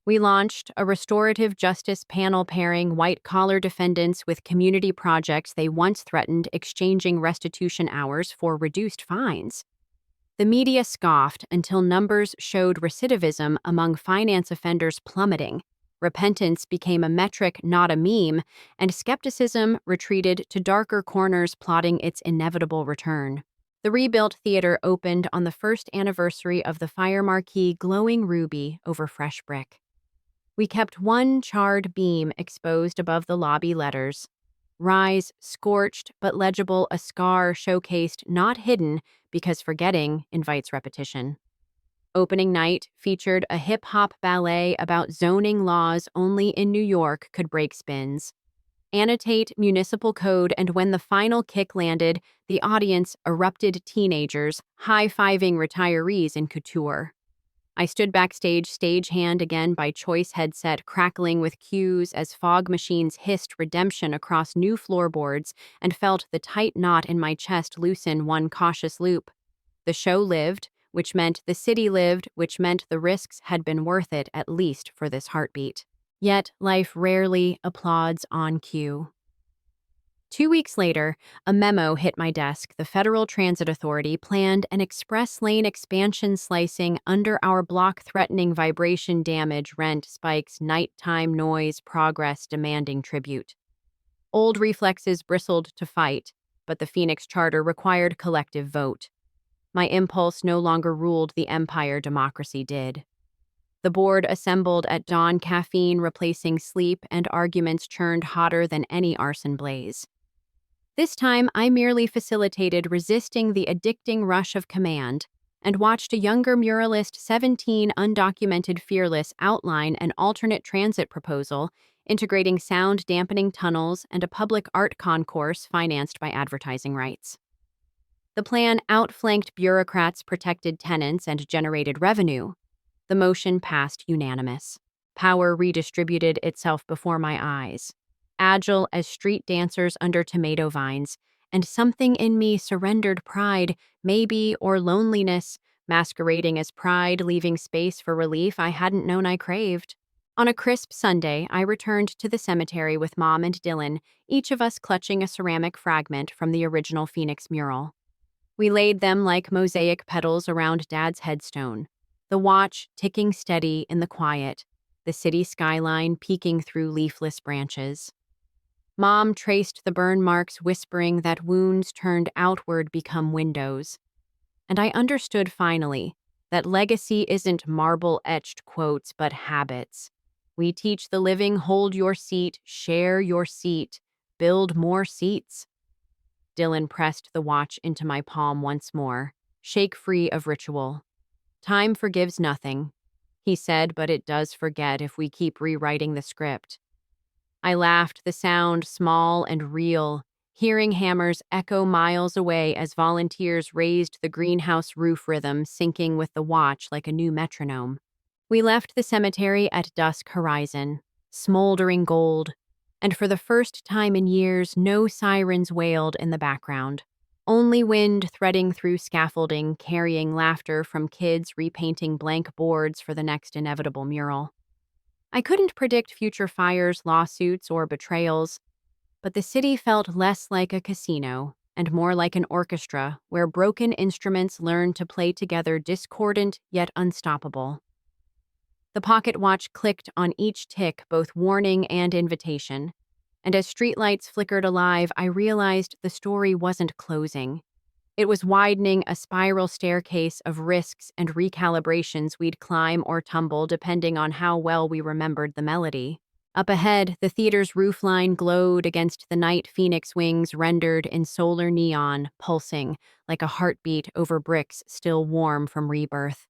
We launched a restorative justice panel pairing white-collar defendants with community projects they once threatened, exchanging restitution hours for reduced fines. The media scoffed until numbers showed recidivism among finance offenders plummeting. Repentance became a metric, not a meme, and skepticism retreated to darker corners, plotting its inevitable return. The rebuilt theater opened on the first anniversary of the fire marquee glowing ruby over fresh brick. We kept one charred beam exposed above the lobby letters. Rise, scorched but legible, a scar showcased, not hidden, because forgetting invites repetition. Opening night featured a hip-hop ballet about zoning laws only in New York could break spins. Annotate municipal code, and when the final kick landed, the audience erupted teenagers, high-fiving retirees in couture. I stood backstage, stagehand again by choice headset, crackling with cues as fog machines hissed redemption across new floorboards, and felt the tight knot in my chest loosen one cautious loop. The show lived, which meant the city lived, which meant the risks had been worth it, at least for this heartbeat. Yet life rarely applauds on cue. 2 weeks later, a memo hit my desk. The Federal Transit Authority planned an express lane expansion slicing under our block, threatening vibration damage, rent spikes, nighttime noise, progress demanding tribute. Old reflexes bristled to fight, but the Phoenix Charter required collective vote. My impulse no longer ruled the empire, democracy did. The board assembled at dawn, caffeine replacing sleep, and arguments churned hotter than any arson blaze. This time, I merely facilitated, resisting the addicting rush of command, and watched a younger muralist, 17, undocumented, fearless, outline an alternate transit proposal, integrating sound-dampening tunnels and a public art concourse financed by advertising rights. The plan outflanked bureaucrats, protected tenants, and generated revenue. The motion passed unanimous. Power redistributed itself before my eyes, agile as street dancers under tomato vines, and something in me surrendered pride, maybe, or loneliness, masquerading as pride, leaving space for relief I hadn't known I craved. On a crisp Sunday, I returned to the cemetery with Mom and Dylan, each of us clutching a ceramic fragment from the original Phoenix mural. We laid them like mosaic petals around Dad's headstone, the watch ticking steady in the quiet, the city skyline peeking through leafless branches. Mom traced the burn marks, whispering that wounds turned outward become windows. And I understood finally that legacy isn't marble-etched quotes, but habits. We teach the living: hold your seat, share your seat, build more seats. Dylan pressed the watch into my palm once more, shake free of ritual. Time forgives nothing, he said, but it does forget if we keep rewriting the script. I laughed, the sound small and real, hearing hammers echo miles away as volunteers raised the greenhouse roof rhythm, syncing with the watch like a new metronome. We left the cemetery at dusk horizon, smoldering gold, and for the first time in years, no sirens wailed in the background. Only wind threading through scaffolding, carrying laughter from kids repainting blank boards for the next inevitable mural. I couldn't predict future fires, lawsuits, or betrayals, but the city felt less like a casino and more like an orchestra where broken instruments learn to play together, discordant yet unstoppable. The pocket watch clicked on each tick, both warning and invitation, and as streetlights flickered alive, I realized the story wasn't closing. It was widening, a spiral staircase of risks and recalibrations we'd climb or tumble depending on how well we remembered the melody. Up ahead, the theater's roofline glowed against the night, Phoenix wings rendered in solar neon, pulsing like a heartbeat over bricks still warm from rebirth.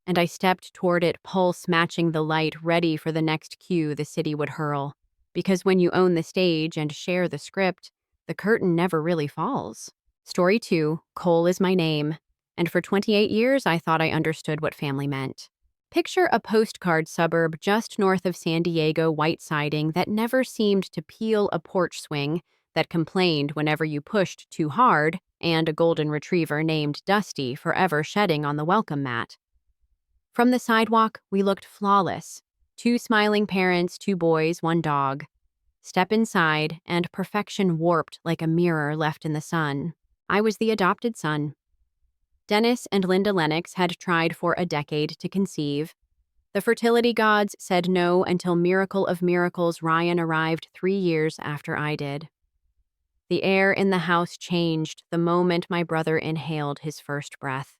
And I stepped toward it, pulse matching the light, ready for the next cue the city would hurl. Because when you own the stage and share the script, the curtain never really falls. Story 2, Cole is my name, and for 28 years I thought I understood what family meant. Picture a postcard suburb just north of San Diego, white siding that never seemed to peel, a porch swing that complained whenever you pushed too hard, and a golden retriever named Dusty forever shedding on the welcome mat. From the sidewalk, we looked flawless. 2 smiling parents, 2 boys, 1 dog. Step inside, and perfection warped like a mirror left in the sun. I was the adopted son. Dennis and Linda Lennox had tried for a decade to conceive. The fertility gods said no until miracle of miracles Ryan arrived 3 years after I did. The air in the house changed the moment my brother inhaled his first breath.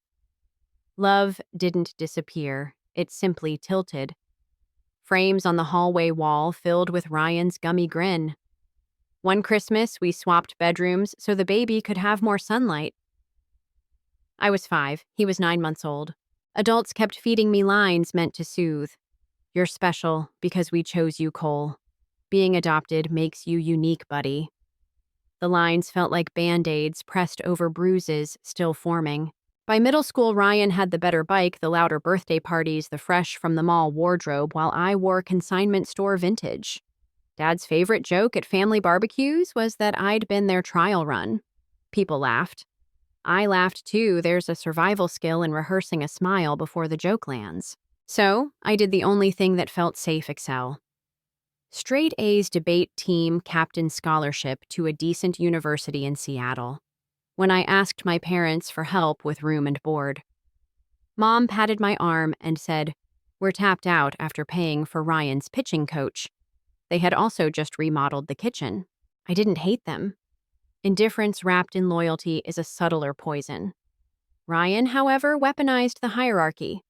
Love didn't disappear, it simply tilted. Frames on the hallway wall filled with Ryan's gummy grin. One Christmas, we swapped bedrooms so the baby could have more sunlight. I was 5, he was 9 months old. Adults kept feeding me lines meant to soothe. You're special because we chose you, Cole. Being adopted makes you unique, buddy. The lines felt like Band-Aids pressed over bruises still forming. By middle school, Ryan had the better bike, the louder birthday parties, the fresh from the mall wardrobe, while I wore consignment store vintage. Dad's favorite joke at family barbecues was that I'd been their trial run. People laughed. I laughed too. There's a survival skill in rehearsing a smile before the joke lands. So, I did the only thing that felt safe excel. Straight A's debate team captain scholarship to a decent university in Seattle. When I asked my parents for help with room and board, Mom patted my arm and said, "We're tapped out after paying for Ryan's pitching coach." They had also just remodeled the kitchen. I didn't hate them. Indifference wrapped in loyalty is a subtler poison. Ryan, however, weaponized the hierarchy.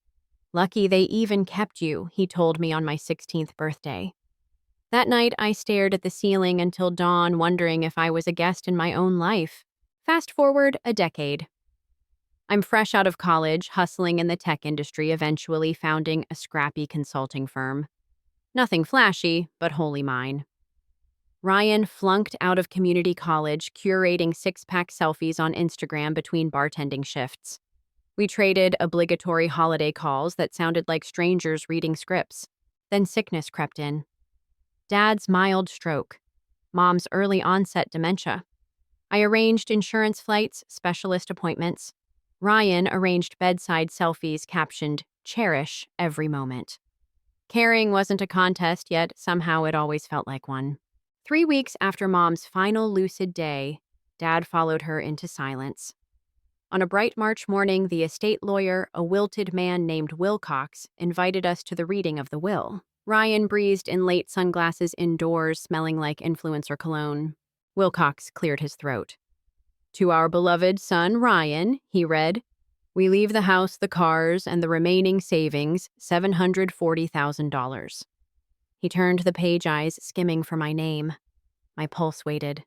"Lucky they even kept you," he told me on my 16th birthday. That night, I stared at the ceiling until dawn, wondering if I was a guest in my own life. Fast forward a decade. I'm fresh out of college, hustling in the tech industry, eventually founding a scrappy consulting firm. Nothing flashy, but wholly mine. Ryan flunked out of community college, curating six-pack selfies on Instagram between bartending shifts. We traded obligatory holiday calls that sounded like strangers reading scripts. Then sickness crept in. Dad's mild stroke. Mom's early onset dementia. I arranged insurance flights, specialist appointments. Ryan arranged bedside selfies captioned, "Cherish every moment." Caring wasn't a contest, yet somehow it always felt like one. 3 weeks after Mom's final lucid day, Dad followed her into silence. On a bright March morning, the estate lawyer, a wilted man named Wilcox, invited us to the reading of the will. Ryan breezed in late sunglasses indoors, smelling like influencer cologne. Wilcox cleared his throat. "To our beloved son, Ryan," he read, "we leave the house, the cars, and the remaining savings, $740,000. He turned the page, eyes skimming for my name. My pulse waited.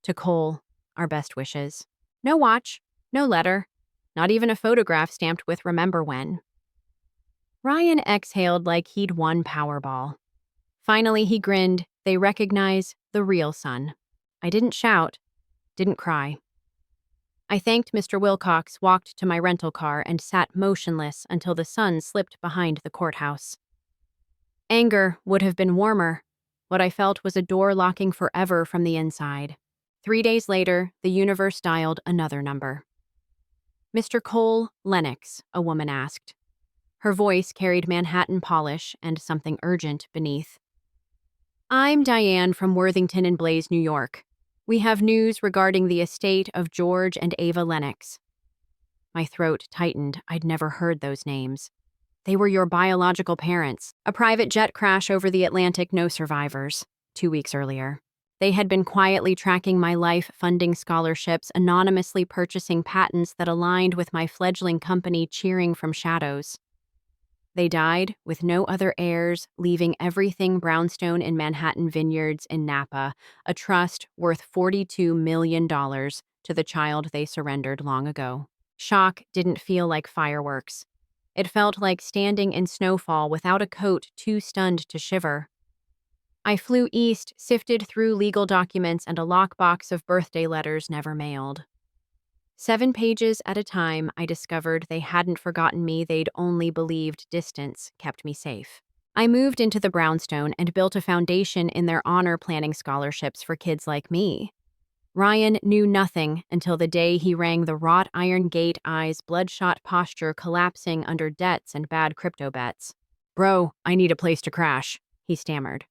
"To Cole, our best wishes." No watch, no letter, not even a photograph stamped with "Remember when." Ryan exhaled like he'd won Powerball. Finally, he grinned. They recognize the real son. I didn't shout, didn't cry. I thanked Mr. Wilcox, walked to my rental car, and sat motionless until the sun slipped behind the courthouse. Anger would have been warmer. What I felt was a door locking forever from the inside. 3 days later, the universe dialed another number. "Mr. Cole Lennox," a woman asked. Her voice carried Manhattan polish and something urgent beneath. "I'm Diane from Worthington and Blaze, New York. We have news regarding the estate of George and Ava Lennox." My throat tightened. I'd never heard those names. "They were your biological parents. A private jet crash over the Atlantic, no survivors." 2 weeks earlier. They had been quietly tracking my life, funding scholarships, anonymously purchasing patents that aligned with my fledgling company, cheering from shadows. They died with no other heirs, leaving everything brownstone in Manhattan Vineyards in Napa, a trust worth $42 million to the child they surrendered long ago. Shock didn't feel like fireworks. It felt like standing in snowfall without a coat, too stunned to shiver. I flew east, sifted through legal documents and a lockbox of birthday letters never mailed. 7 pages at a time, I discovered they hadn't forgotten me, they'd only believed distance kept me safe. I moved into the brownstone and built a foundation in their honor, planning scholarships for kids like me. Ryan knew nothing until the day he rang the wrought iron gate, eyes bloodshot, posture collapsing under debts and bad crypto bets. "Bro, I need a place to crash," he stammered.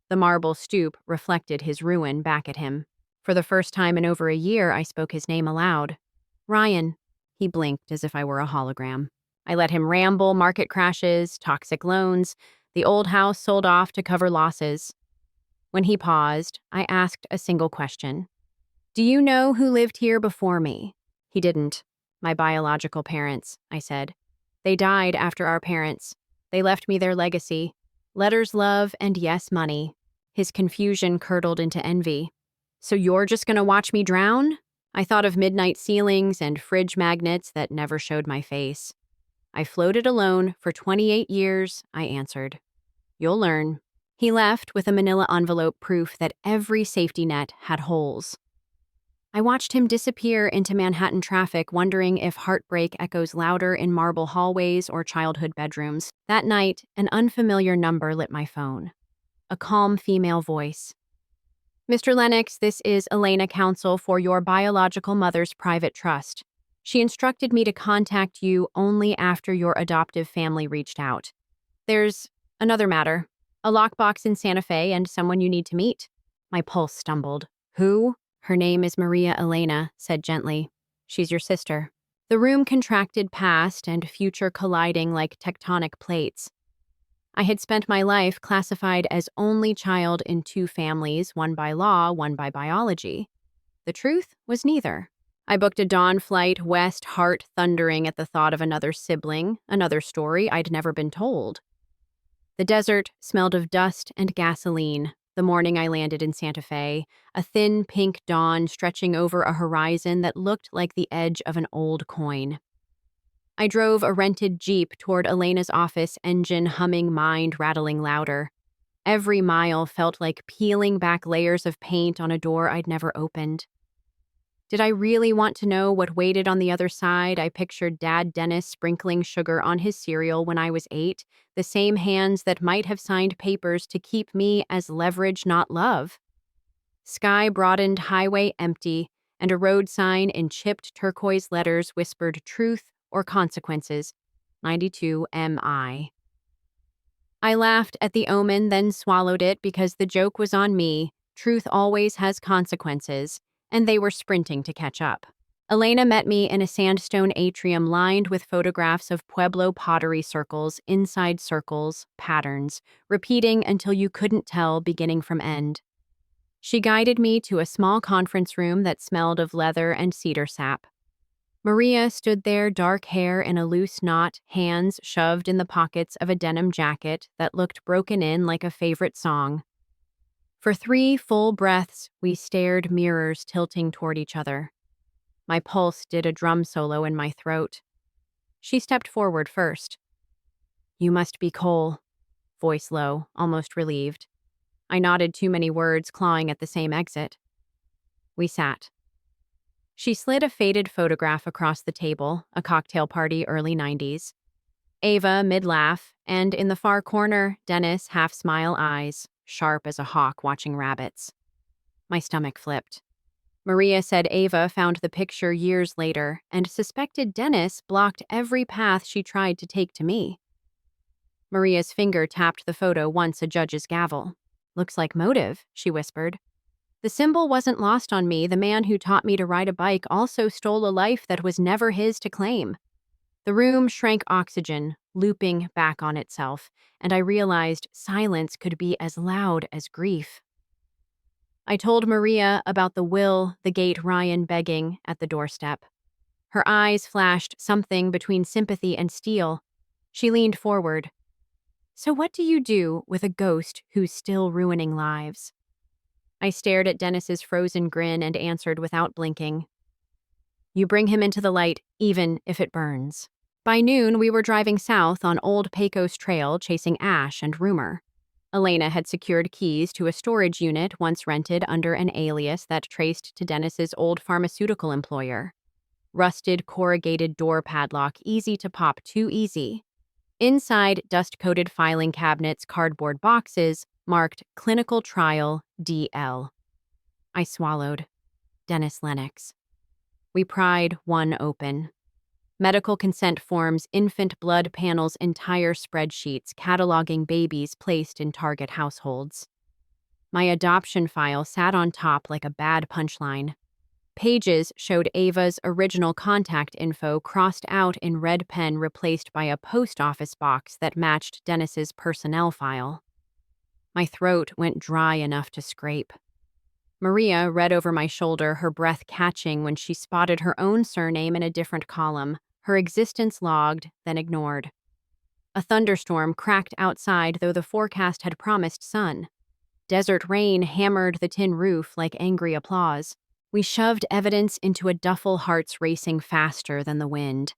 The marble stoop reflected his ruin back at him. For the first time in over a year, I spoke his name aloud. "Ryan." He blinked as if I were a hologram. I let him ramble market crashes, toxic loans, the old house sold off to cover losses. When he paused, I asked a single question. Do you know who lived here before me? He didn't. My biological parents, I said. They died after our parents. They left me their legacy. Letters, love, and yes, money. His confusion curdled into envy. So you're just gonna watch me drown? I thought of midnight ceilings and fridge magnets that never showed my face. I floated alone for 28 years, I answered. You'll learn. He left with a manila envelope proof that every safety net had holes. I watched him disappear into Manhattan traffic, wondering if heartbreak echoes louder in marble hallways or childhood bedrooms. That night, an unfamiliar number lit my phone. A calm female voice. Mr. Lennox, this is Elena, counsel for your biological mother's private trust. She instructed me to contact you only after your adoptive family reached out. There's another matter. A lockbox in Santa Fe and someone you need to meet. My pulse stumbled. Who? Her name is Maria Elena, said gently. She's your sister. The room contracted, past and future colliding like tectonic plates. I had spent my life classified as only child in two families, one by law, one by biology. The truth was neither. I booked a dawn flight west, heart thundering at the thought of another sibling, another story I'd never been told. The desert smelled of dust and gasoline. The morning I landed in Santa Fe, a thin pink dawn stretching over a horizon that looked like the edge of an old coin. I drove a rented Jeep toward Elena's office, engine humming, mind rattling louder. Every mile felt like peeling back layers of paint on a door I'd never opened. Did I really want to know what waited on the other side? I pictured Dad Dennis sprinkling sugar on his cereal when I was 8, the same hands that might have signed papers to keep me as leverage, not love. Sky broadened, highway empty, and a road sign in chipped turquoise letters whispered truth or consequences, 92 MI. I laughed at the omen, then swallowed it because the joke was on me. Truth always has consequences. And they were sprinting to catch up. Elena met me in a sandstone atrium lined with photographs of Pueblo pottery circles, inside circles, patterns, repeating until you couldn't tell beginning from end. She guided me to a small conference room that smelled of leather and cedar sap. Maria stood there, dark hair in a loose knot, hands shoved in the pockets of a denim jacket that looked broken in like a favorite song. For 3 full breaths, we stared, mirrors tilting toward each other. My pulse did a drum solo in my throat. She stepped forward first. You must be Cole, voice low, almost relieved. I nodded too many words, clawing at the same exit. We sat. She slid a faded photograph across the table, a cocktail party, early 90s. Ava, mid-laugh, and in the far corner, Dennis, half-smile eyes, sharp as a hawk watching rabbits. My stomach flipped. Maria said Ava found the picture years later and suspected Dennis blocked every path she tried to take to me. Maria's finger tapped the photo once a judge's gavel. Looks like motive, she whispered. The symbol wasn't lost on me. The man who taught me to ride a bike also stole a life that was never his to claim. The room shrank oxygen, looping back on itself, and I realized silence could be as loud as grief. I told Maria about the will, the gate Ryan begging at the doorstep. Her eyes flashed something between sympathy and steel. She leaned forward. So what do you do with a ghost who's still ruining lives? I stared at Dennis's frozen grin and answered without blinking. You bring him into the light, even if it burns. By noon, we were driving south on Old Pecos Trail, chasing Ash and Rumor. Elena had secured keys to a storage unit once rented under an alias that traced to Dennis's old pharmaceutical employer. Rusted, corrugated door padlock, easy to pop, too easy. Inside, dust-coated filing cabinets, cardboard boxes, marked Clinical Trial DL. I swallowed. Dennis Lennox. We pried one open. Medical consent forms, infant blood panels, entire spreadsheets cataloging babies placed in target households. My adoption file sat on top like a bad punchline. Pages showed Ava's original contact info crossed out in red pen replaced by a post office box that matched Dennis's personnel file. My throat went dry enough to scrape. Maria read over my shoulder, her breath catching when she spotted her own surname in a different column, her existence logged, then ignored. A thunderstorm cracked outside, though the forecast had promised sun. Desert rain hammered the tin roof like angry applause. We shoved evidence into a duffel, hearts racing faster than the wind.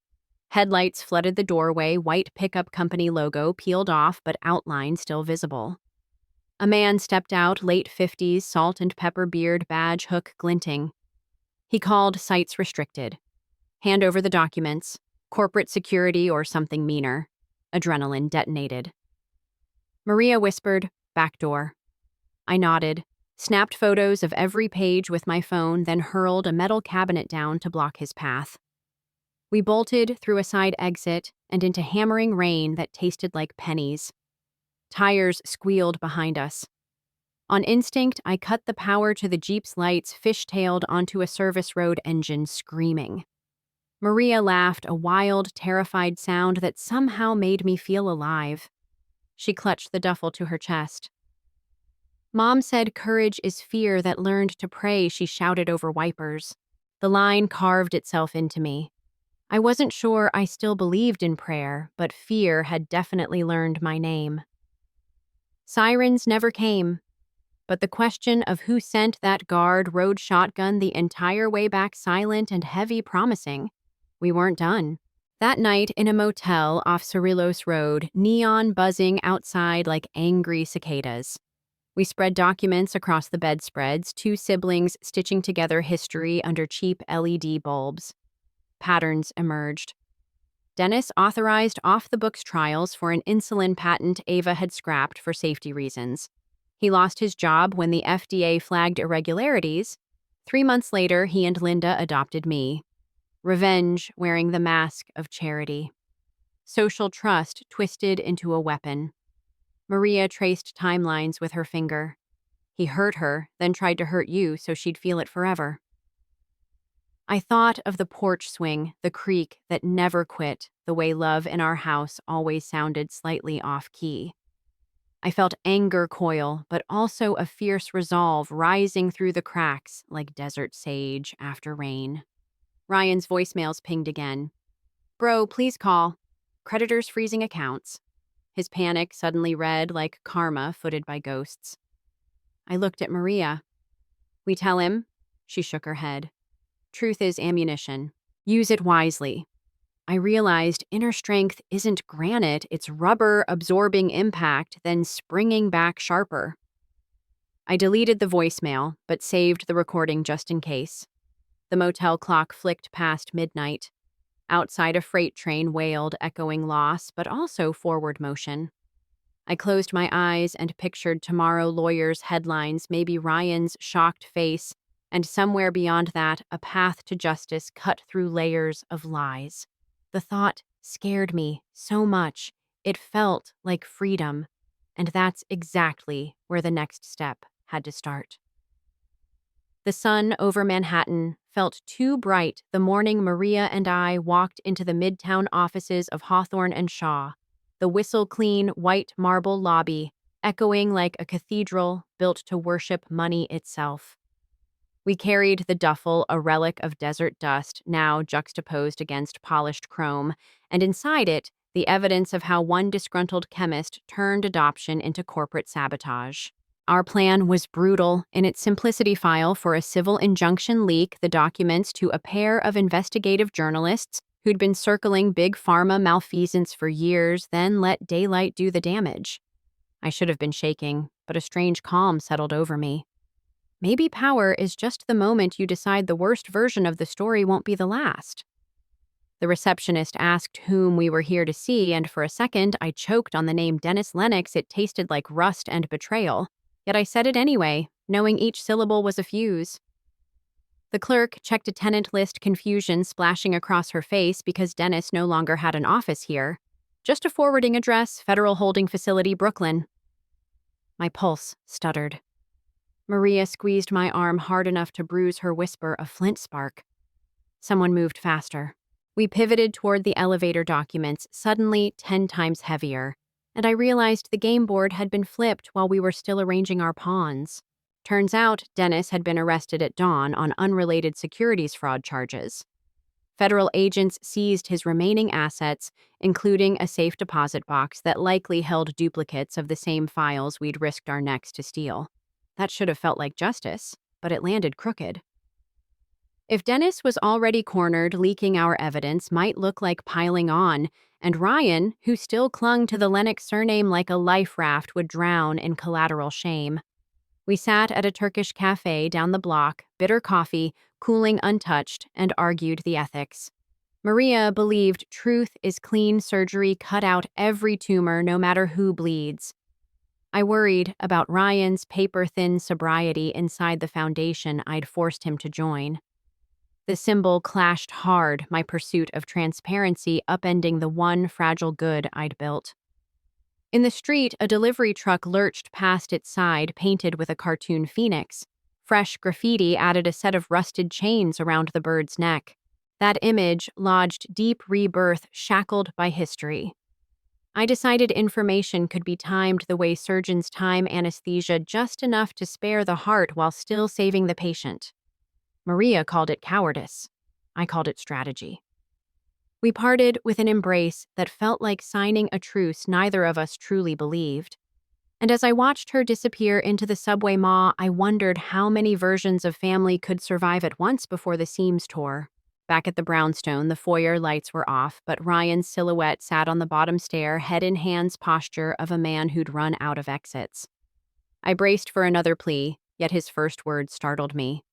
Headlights flooded the doorway, white pickup company logo peeled off but outline still visible. A man stepped out, late 50s, salt and pepper beard, badge hook glinting. He called sites restricted. Hand over the documents. Corporate security or something meaner. Adrenaline detonated. Maria whispered, "Back door." I nodded, snapped photos of every page with my phone, then hurled a metal cabinet down to block his path. We bolted through a side exit and into hammering rain that tasted like pennies. Tires squealed behind us. On instinct, I cut the power to the Jeep's lights, fishtailed onto a service road engine, screaming. Maria laughed, a wild, terrified sound that somehow made me feel alive. She clutched the duffel to her chest. "Mom said courage is fear that learned to pray," she shouted over wipers. The line carved itself into me. I wasn't sure I still believed in prayer, but fear had definitely learned my name. Sirens never came, but the question of who sent that guard rode shotgun the entire way back, silent and heavy, promising. We weren't done. That night in a motel off Cerrillos Road, neon buzzing outside like angry cicadas. We spread documents across the bedspreads, two siblings stitching together history under cheap LED bulbs. Patterns emerged. Dennis authorized off-the-books trials for an insulin patent Ava had scrapped for safety reasons. He lost his job when the FDA flagged irregularities. 3 months later, he and Linda adopted me. Revenge wearing the mask of charity. Social trust twisted into a weapon. Maria traced timelines with her finger. He hurt her, then tried to hurt you so she'd feel it forever. I thought of the porch swing, the creak that never quit, the way love in our house always sounded slightly off-key. I felt anger coil, but also a fierce resolve rising through the cracks like desert sage after rain. Ryan's voicemails pinged again. "Bro, please call. Creditors freezing accounts." His panic suddenly read like karma footed by ghosts. I looked at Maria. "We tell him?" She shook her head. "Truth is ammunition. Use it wisely." I realized inner strength isn't granite, it's rubber absorbing impact, then springing back sharper. I deleted the voicemail, but saved the recording just in case. The motel clock flicked past midnight. Outside, a freight train wailed, echoing loss, but also forward motion. I closed my eyes and pictured Tomorrow Lawyer's headlines, maybe Ryan's shocked face, and somewhere beyond that, a path to justice cut through layers of lies. The thought scared me so much, it felt like freedom, and that's exactly where the next step had to start. The sun over Manhattan felt too bright the morning Maria and I walked into the Midtown offices of Hawthorne and Shaw, the whistle-clean white marble lobby echoing like a cathedral built to worship money itself. We carried the duffel, a relic of desert dust, now juxtaposed against polished chrome, and inside it, the evidence of how one disgruntled chemist turned adoption into corporate sabotage. Our plan was brutal. In its simplicity, file for a civil injunction, leak the documents to a pair of investigative journalists who'd been circling big pharma malfeasance for years, then let daylight do the damage. I should have been shaking, but a strange calm settled over me. Maybe power is just the moment you decide the worst version of the story won't be the last. The receptionist asked whom we were here to see, and for a second I choked on the name Dennis Lennox. It tasted like rust and betrayal. Yet I said it anyway, knowing each syllable was a fuse. The clerk checked a tenant list, confusion splashing across her face because Dennis no longer had an office here. Just a forwarding address, Federal Holding Facility, Brooklyn. My pulse stuttered. Maria squeezed my arm hard enough to bruise her whisper of flint spark. Someone moved faster. We pivoted toward the elevator documents, suddenly 10 times heavier, and I realized the game board had been flipped while we were still arranging our pawns. Turns out, Dennis had been arrested at dawn on unrelated securities fraud charges. Federal agents seized his remaining assets, including a safe deposit box that likely held duplicates of the same files we'd risked our necks to steal. That should have felt like justice, but it landed crooked. If Dennis was already cornered, leaking our evidence might look like piling on, and Ryan, who still clung to the Lennox surname like a life raft, would drown in collateral shame. We sat at a Turkish cafe down the block, bitter coffee, cooling untouched, and argued the ethics. Maria believed truth is clean surgery, cut out every tumor, no matter who bleeds. I worried about Ryan's paper-thin sobriety inside the foundation I'd forced him to join. The symbol clashed hard, my pursuit of transparency upending the one fragile good I'd built. In the street, a delivery truck lurched past its side, painted with a cartoon phoenix. Fresh graffiti added a set of rusted chains around the bird's neck. That image lodged deep rebirth, shackled by history. I decided information could be timed the way surgeons time anesthesia, just enough to spare the heart while still saving the patient. Maria called it cowardice. I called it strategy. We parted with an embrace that felt like signing a truce neither of us truly believed. And as I watched her disappear into the subway maw, I wondered how many versions of family could survive at once before the seams tore. Back at the brownstone, the foyer lights were off, but Ryan's silhouette sat on the bottom stair, head in hands posture of a man who'd run out of exits. I braced for another plea, yet his first words startled me.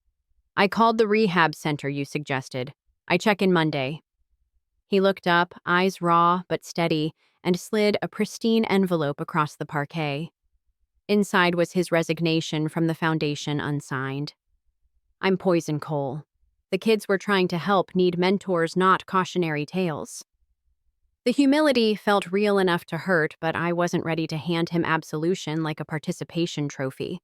"I called the rehab center you suggested. I check in Monday." He looked up, eyes raw but steady, and slid a pristine envelope across the parquet. Inside was his resignation from the foundation unsigned. "I'm poison coal. The kids we're trying to help need mentors, not cautionary tales." The humility felt real enough to hurt, but I wasn't ready to hand him absolution like a participation trophy.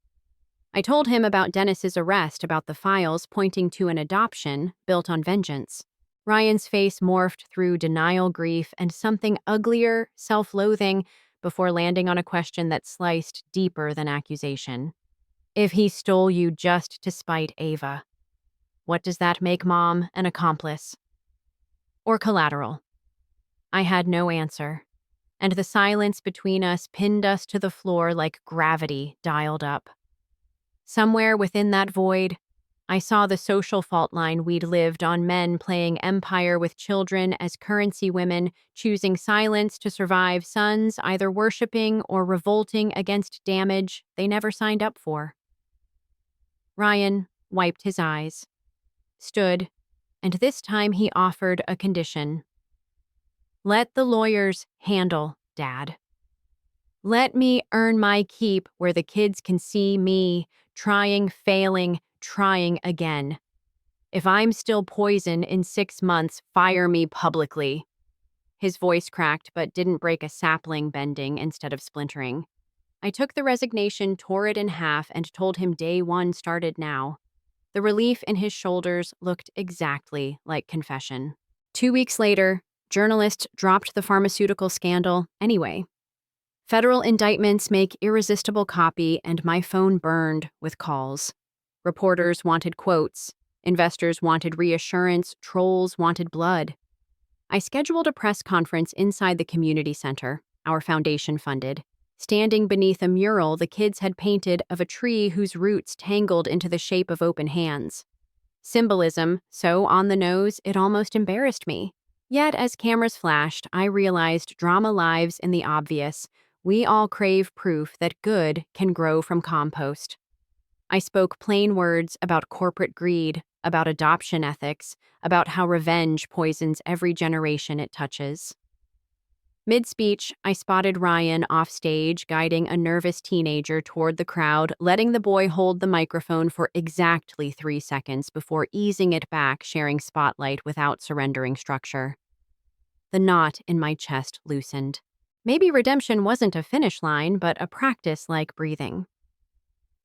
I told him about Dennis's arrest, about the files pointing to an adoption built on vengeance. Ryan's face morphed through denial, grief, and something uglier, self-loathing, before landing on a question that sliced deeper than accusation. "If he stole you just to spite Ava, what does that make Mom an accomplice? Or collateral?" I had no answer, and the silence between us pinned us to the floor like gravity dialed up. Somewhere within that void, I saw the social fault line we'd lived on: men playing empire with children as currency, women choosing silence to survive, sons either worshiping or revolting against damage they never signed up for. Ryan wiped his eyes, stood, and this time he offered a condition. "Let the lawyers handle Dad. Let me earn my keep where the kids can see me trying, failing, trying again. If I'm still poison in 6 months, fire me publicly." His voice cracked but didn't break a sapling, bending instead of splintering. I took the resignation, tore it in half, and told him day one started now. The relief in his shoulders looked exactly like confession. 2 weeks later, journalists dropped the pharmaceutical scandal anyway. Federal indictments make irresistible copy, and my phone burned with calls. Reporters wanted quotes, investors wanted reassurance, trolls wanted blood. I scheduled a press conference inside the community center, our foundation funded, standing beneath a mural the kids had painted of a tree whose roots tangled into the shape of open hands. Symbolism, so on the nose, it almost embarrassed me. Yet, as cameras flashed, I realized drama lives in the obvious. We all crave proof that good can grow from compost. I spoke plain words about corporate greed, about adoption ethics, about how revenge poisons every generation it touches. Mid-speech, I spotted Ryan off stage guiding a nervous teenager toward the crowd, letting the boy hold the microphone for exactly 3 seconds before easing it back, sharing spotlight without surrendering structure. The knot in my chest loosened. Maybe redemption wasn't a finish line, but a practice like breathing.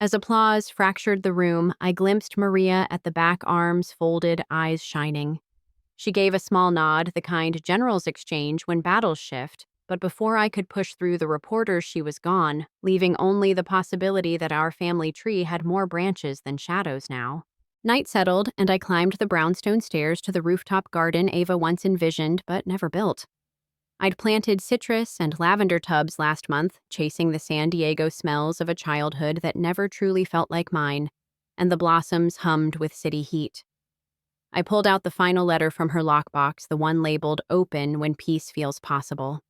As applause fractured the room, I glimpsed Maria at the back, arms folded, eyes shining. She gave a small nod, the kind generals exchange when battles shift, but before I could push through the reporters, she was gone, leaving only the possibility that our family tree had more branches than shadows now. Night settled, and I climbed the brownstone stairs to the rooftop garden Ava once envisioned but never built. I'd planted citrus and lavender tubs last month, chasing the San Diego smells of a childhood that never truly felt like mine, and the blossoms hummed with city heat. I pulled out the final letter from her lockbox, the one labeled "Open when peace feels possible."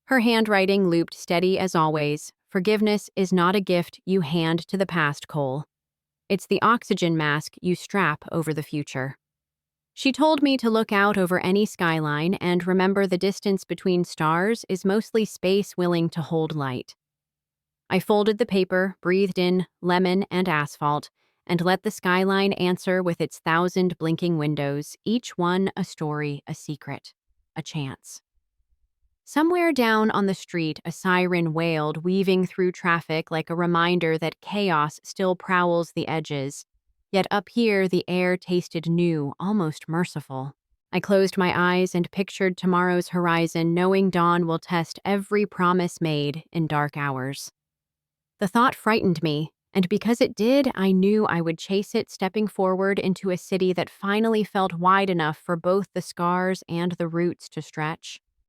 Her handwriting looped steady as always. Forgiveness is not a gift you hand to the past, Cole. It's the oxygen mask you strap over the future. She told me to look out over any skyline and remember the distance between stars is mostly space willing to hold light. I folded the paper, breathed in lemon and asphalt, and let the skyline answer with its 1,000 blinking windows, each one a story, a secret, a chance. Somewhere down on the street, a siren wailed, weaving through traffic like a reminder that chaos still prowls the edges. Yet up here, the air tasted new, almost merciful. I closed my eyes and pictured tomorrow's horizon, knowing dawn will test every promise made in dark hours. The thought frightened me, and because it did, I knew I would chase it, stepping forward into a city that finally felt wide enough for both the scars and the roots to stretch.